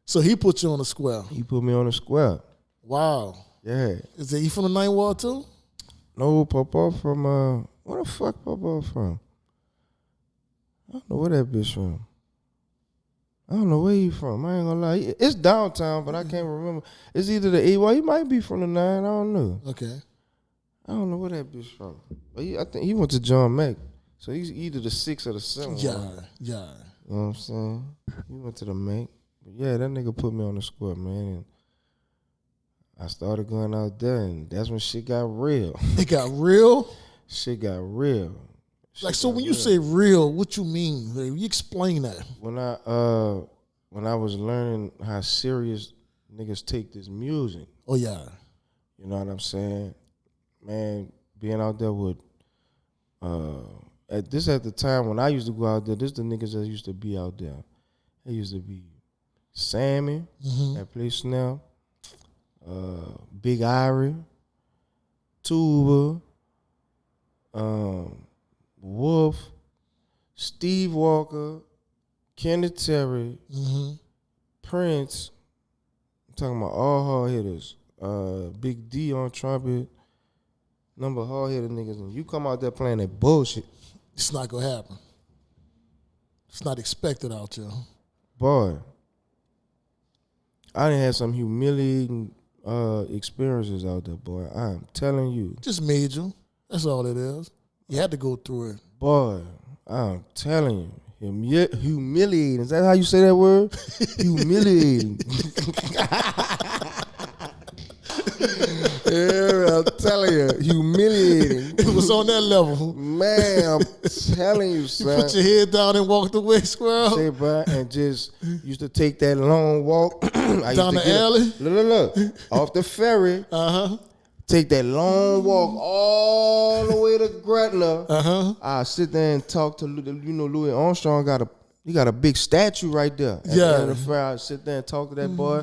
So he put you on the square? He put me on the square. Wow. Yeah. Is he from the Ninth Ward too? No, Paw from, where the fuck Paw from? I don't know where that bitch from. I don't know where he from. I ain't gonna lie. It's downtown, but I can't remember. It's either the 8. Well, he might be from the 9. I don't know. Okay. I don't know where that bitch from. But I think he went to John Mack. So he's either the 6 or the 7. Yeah. You know what I'm saying? He went to the Mack. But yeah, that nigga put me on the square, man. And I started going out there, and that's when shit got real. It got real? Shit got real. Like, so when you say real, what you mean? Like, you explain that. When I was learning how serious niggas take this music. Oh, yeah. You know what I'm saying? Man, being out there with, at the time when I used to go out there, this the niggas that used to be out there. They used to be Sammy, that plays Snell, Big Irie, Tuba, Wolf, Steve Walker, Kenneth Terry, Prince. I'm talking about all hard hitters. Big D on trumpet. Number of hard hitter niggas. And you come out there playing that bullshit. It's not gonna happen. It's not expected out there. Boy, I done had some humiliating experiences out there, boy. I'm telling you. Just major. That's all it is. You had to go through it. Boy, I'm telling you. Humiliating. Is that how you say that word? Humiliating. Yeah, I'm telling you, humiliating. It was on that level. Man, I'm telling you, son. You put your head down and walked away, Squirrel. Say, bro, and just used to take that long walk. Down the alley? Look. Off the ferry. Take that long walk all the way to Gretna. I sit there and talk to, Louis Armstrong got a big statue right there. At the end of the fair, I sit there and talk to that boy.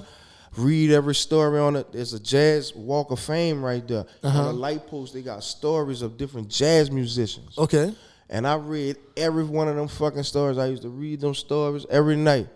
Read every story on it. There's a jazz walk of fame right there. On the light post, they got stories of different jazz musicians. Okay. And I read every one of them fucking stories. I used to read them stories every night.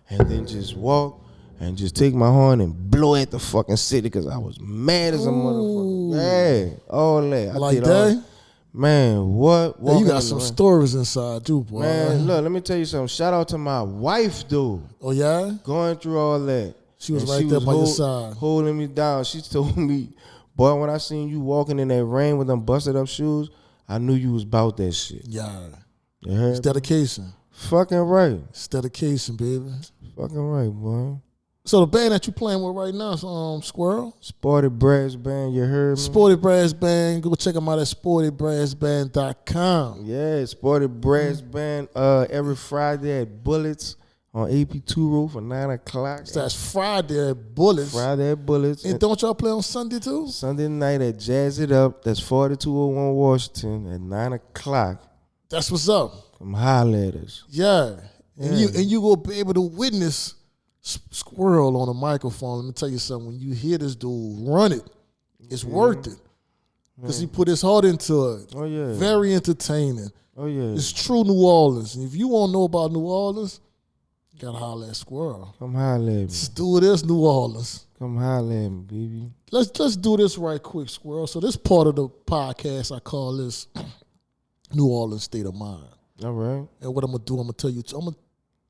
And then just walk and just take my horn and blow at the fucking city because I was mad as a motherfucker. Yeah, all that. Like that? Man, what? Yeah, you got some stories inside too, boy. Man, look, let me tell you something. Shout out to my wife, dude. Oh, yeah? Going through all that. She was right there by your side. Holding me down. She told me, boy, when I seen you walking in that rain with them busted up shoes, I knew you was about that shit. Yeah. It's dedication. Fucking right. It's dedication, baby. Fucking right, boy. So the band that you playing with right now is Squirrel? Sporty Brass Band, you heard me? Sporty Brass Band. Go check them out at sportybrassband.com. Yeah, Sporty Brass Band every Friday at Bullets on AP2 Road for 9 o'clock. So that's Friday at Bullets. Friday at Bullets. And don't y'all play on Sunday too? Sunday night at Jazz It Up. That's 4201 Washington at 9 o'clock. That's what's up. Come holler at us. Yeah. And you will be able to witness Squirrel on a microphone. Let me tell you something. When you hear this dude run it, it's worth it. Because he put his heart into it. Oh, yeah. Very entertaining. Oh, yeah. It's true New Orleans. And if you want to know about New Orleans, you got to holler at Squirrel. Come holler at me. Let's do this, New Orleans. Come holler at me, baby. Let's do this right quick, Squirrel. So this part of the podcast, I call this New Orleans State of Mind. All right. And what I'm going to do, I'm going to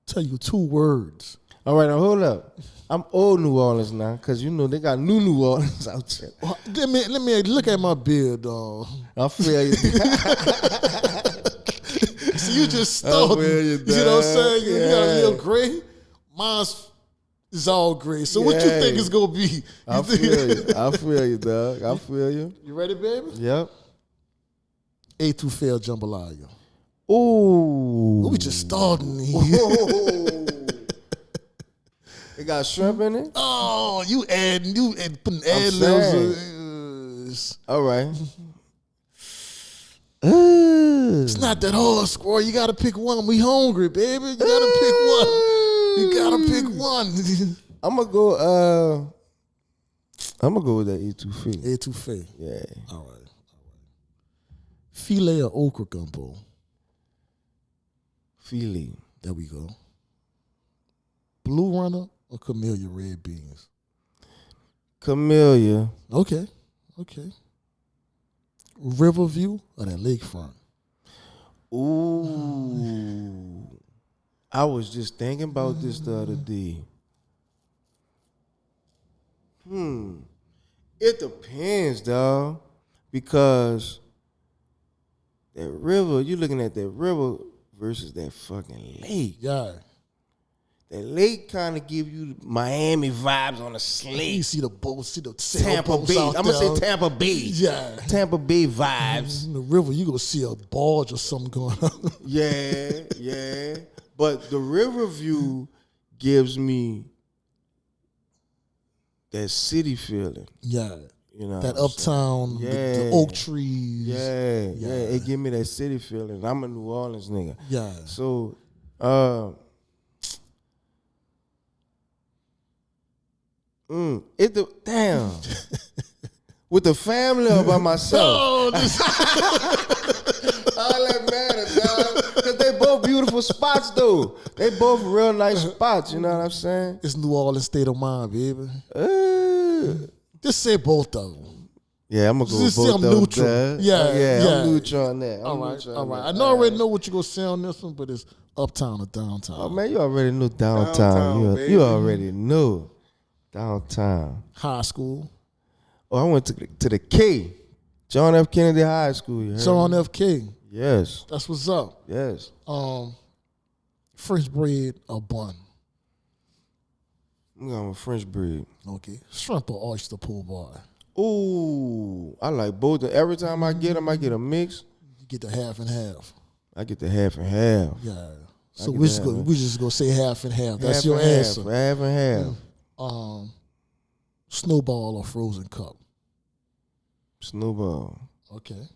tell you 2 words. All right, now hold up. I'm old New Orleans now, because you know they got New Orleans out there. Let me look at my beard, dog. I feel you. So you just started. You know what I'm saying? You got a little gray. Mine's is all gray. So what you think it's gonna be? I feel you, dog. I feel you. You ready, baby? Yep. A2 jambalaya. Ooh. We just starting. It got shrimp in it? Oh, you putting ad-libs. All right. It's not that hard, Squirrel. You gotta pick one. We hungry, baby. You gotta pick one. You gotta pick one. I'm gonna go with that A2 A2. Yeah. All right. Filet or okra gumbo. Filet. There we go. Blue Runner or Camellia red beans? Camellia. Okay. Riverview or that lakefront? Ooh. I was just thinking about this the other day. It depends, dog. Because that river, you're looking at that river versus that fucking lake. Yeah. That lake kind of give you Miami vibes on the slate. You see the boats, see the Tampa Bay. I'm going to say Tampa Bay. Yeah. Tampa Bay vibes. In the river, you going to see a barge or something going on. Yeah. But the river view gives me that city feeling. Yeah. You know that uptown, the oak trees. Yeah. It give me that city feeling. I'm a New Orleans nigga. Yeah. So, damn. With the family or by myself? All that matters, dog. Because they both beautiful spots, though. They both real nice spots, you know what I'm saying? It's New Orleans State of Mind, baby. Just say both of them. Yeah, I'm going to go with both I'm of them. neutral. Yeah. I'm neutral on that. All right. I already know what you're going to say on this one, but it's uptown or downtown. Oh, man, you already knew downtown. You already knew. Downtown. High school. Oh, I went to the K. John F. Kennedy High School. You heard John me? F. King. Yes. That's what's up. Yes. French bread or bun? I'm going with French bread. Okay. Shrimp or oyster po' boy? Ooh, I like both. Every time I get them, I get a mix. You get the half and half. I get the half and half. Yeah. So we just gonna say half and half. That's your answer. Half and half. Snowball or frozen cup? Snowball. Okay.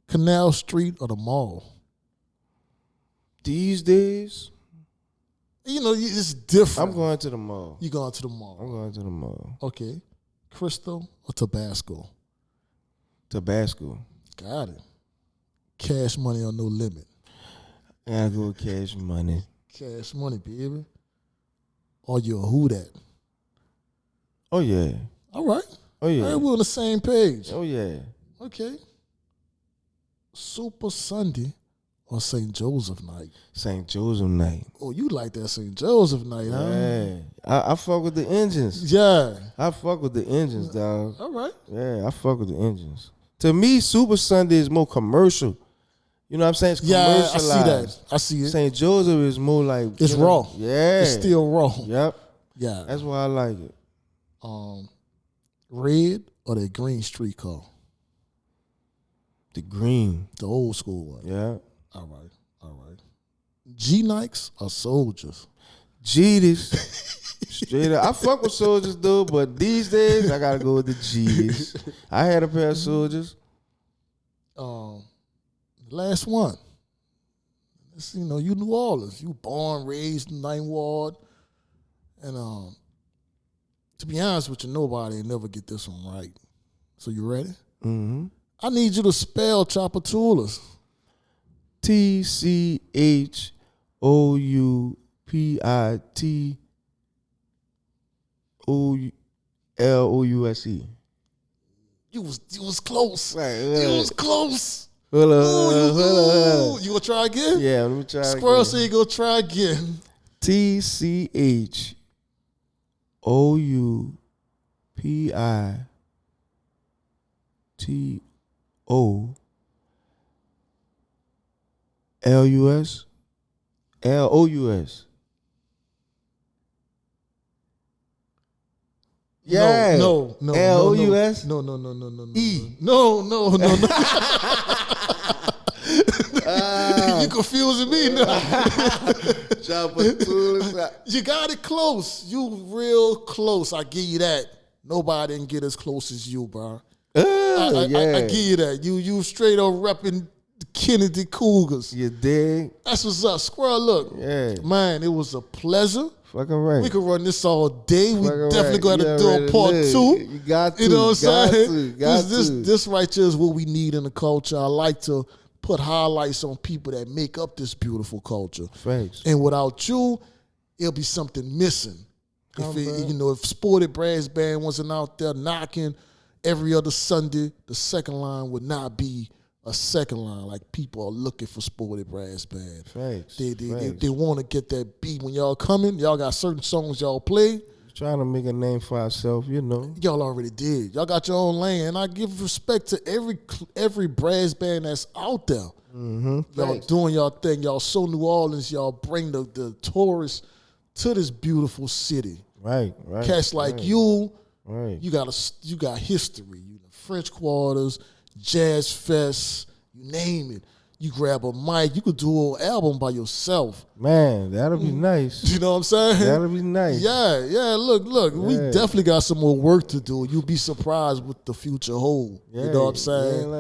Canal Street or the mall? These days, you know, it's different. I'm going to the mall. You going to the mall? I'm going to the mall. Okay. Crystal or Tabasco? Tabasco. Got it. Cash money or no limit? I gotta go with cash money. Cash money, baby. Or you a who that? Oh yeah. All right. Oh yeah. All right, we're on the same page. Oh yeah. Okay. Super Sunday or St. Joseph night? St. Joseph night. Oh, you like that St. Joseph night, huh? Yeah. I fuck with the engines. Yeah. I fuck with the engines, dog. All right. Yeah, I fuck with the engines. To me, Super Sunday is more commercial. You know what I'm saying? It's commercialized. I see that. I see it. St. Joseph is more like... It's raw. Yeah. It's still raw. Yep. Yeah. That's why I like it. Red or that green street car? The green. The old school one. Yeah. All right. G Nikes or Soldiers? G's. Straight up. I fuck with Soldiers, dude, but these days I gotta go with the G's. I had a pair of Soldiers. The last one. It's, you New Orleans. You born, raised in Ninth Ward. And to be honest with you, nobody never get this one right. So you ready? Mm-hmm. I need you to spell Tchoupitoulas. TCHOUPITOULOUSE. You was close. Right. You was close. Hold on. You gonna try again? Yeah, let me try Squirrel again. said you gonna try again. TCHOUPITOLOUS. Yeah. No. LOUS? No. E. No. You confusing me now. You got it close. You real close. I give you that. Nobody can get as close as you, bro. I give you that. You straight up repping the Kennedy Cougars. You dig? That's what's up. Squirrel, look. Yeah. Man, it was a pleasure. Fucking right. We could run this all day. We Fucking definitely right. going to You do a already part know. 2. You got to. You know what I'm saying? Got to. This right here is what we need in the culture. I like to put highlights on people that make up this beautiful culture. Thanks. And without you, it'll be something missing. If Sported Brass Band wasn't out there knocking every other Sunday, the second line would not be a second line. Like, people are looking for Sported Brass Band. Thanks. They want to get that beat when y'all coming. Y'all got certain songs y'all play. Trying to make a name for ourselves, Y'all already did. Y'all got your own lane. And I give respect to every brass band that's out there. Mm-hmm. Y'all doing y'all thing. Y'all so New Orleans. Y'all bring the tourists to this beautiful city. Right. Cats like you, Right. you got history. You the French Quarters, Jazz Fest, you name it. You grab a mic, you could do an album by yourself. Man, that'll be nice. You know what I'm saying? That'll be nice. Yeah. Look, we definitely got some more work to do. You'll be surprised what the future hold. Yeah, you know what I'm saying?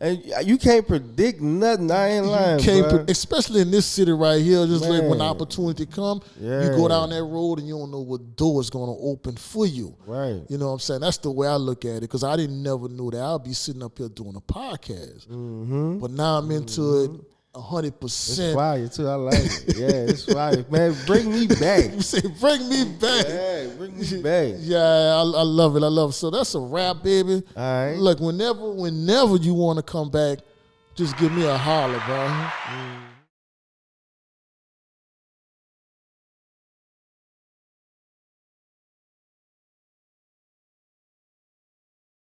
And you can't predict nothing. I ain't lying, especially in this city right here. Just like when opportunity come, you go Yeah. down that road and you don't know what door is going to open for you. Right. You know what I'm saying? That's the way I look at it, because I didn't never know that I'll be sitting up here doing a podcast. Mm-hmm. But now I'm into it 100%. It's fire too. I like it. Yeah, it's fire, man. Bring me back. You say, bring me back. Yeah, bring me back. Yeah, I love it. So that's a wrap, baby. All right. Look, whenever you want to come back, just give me a holler, bro.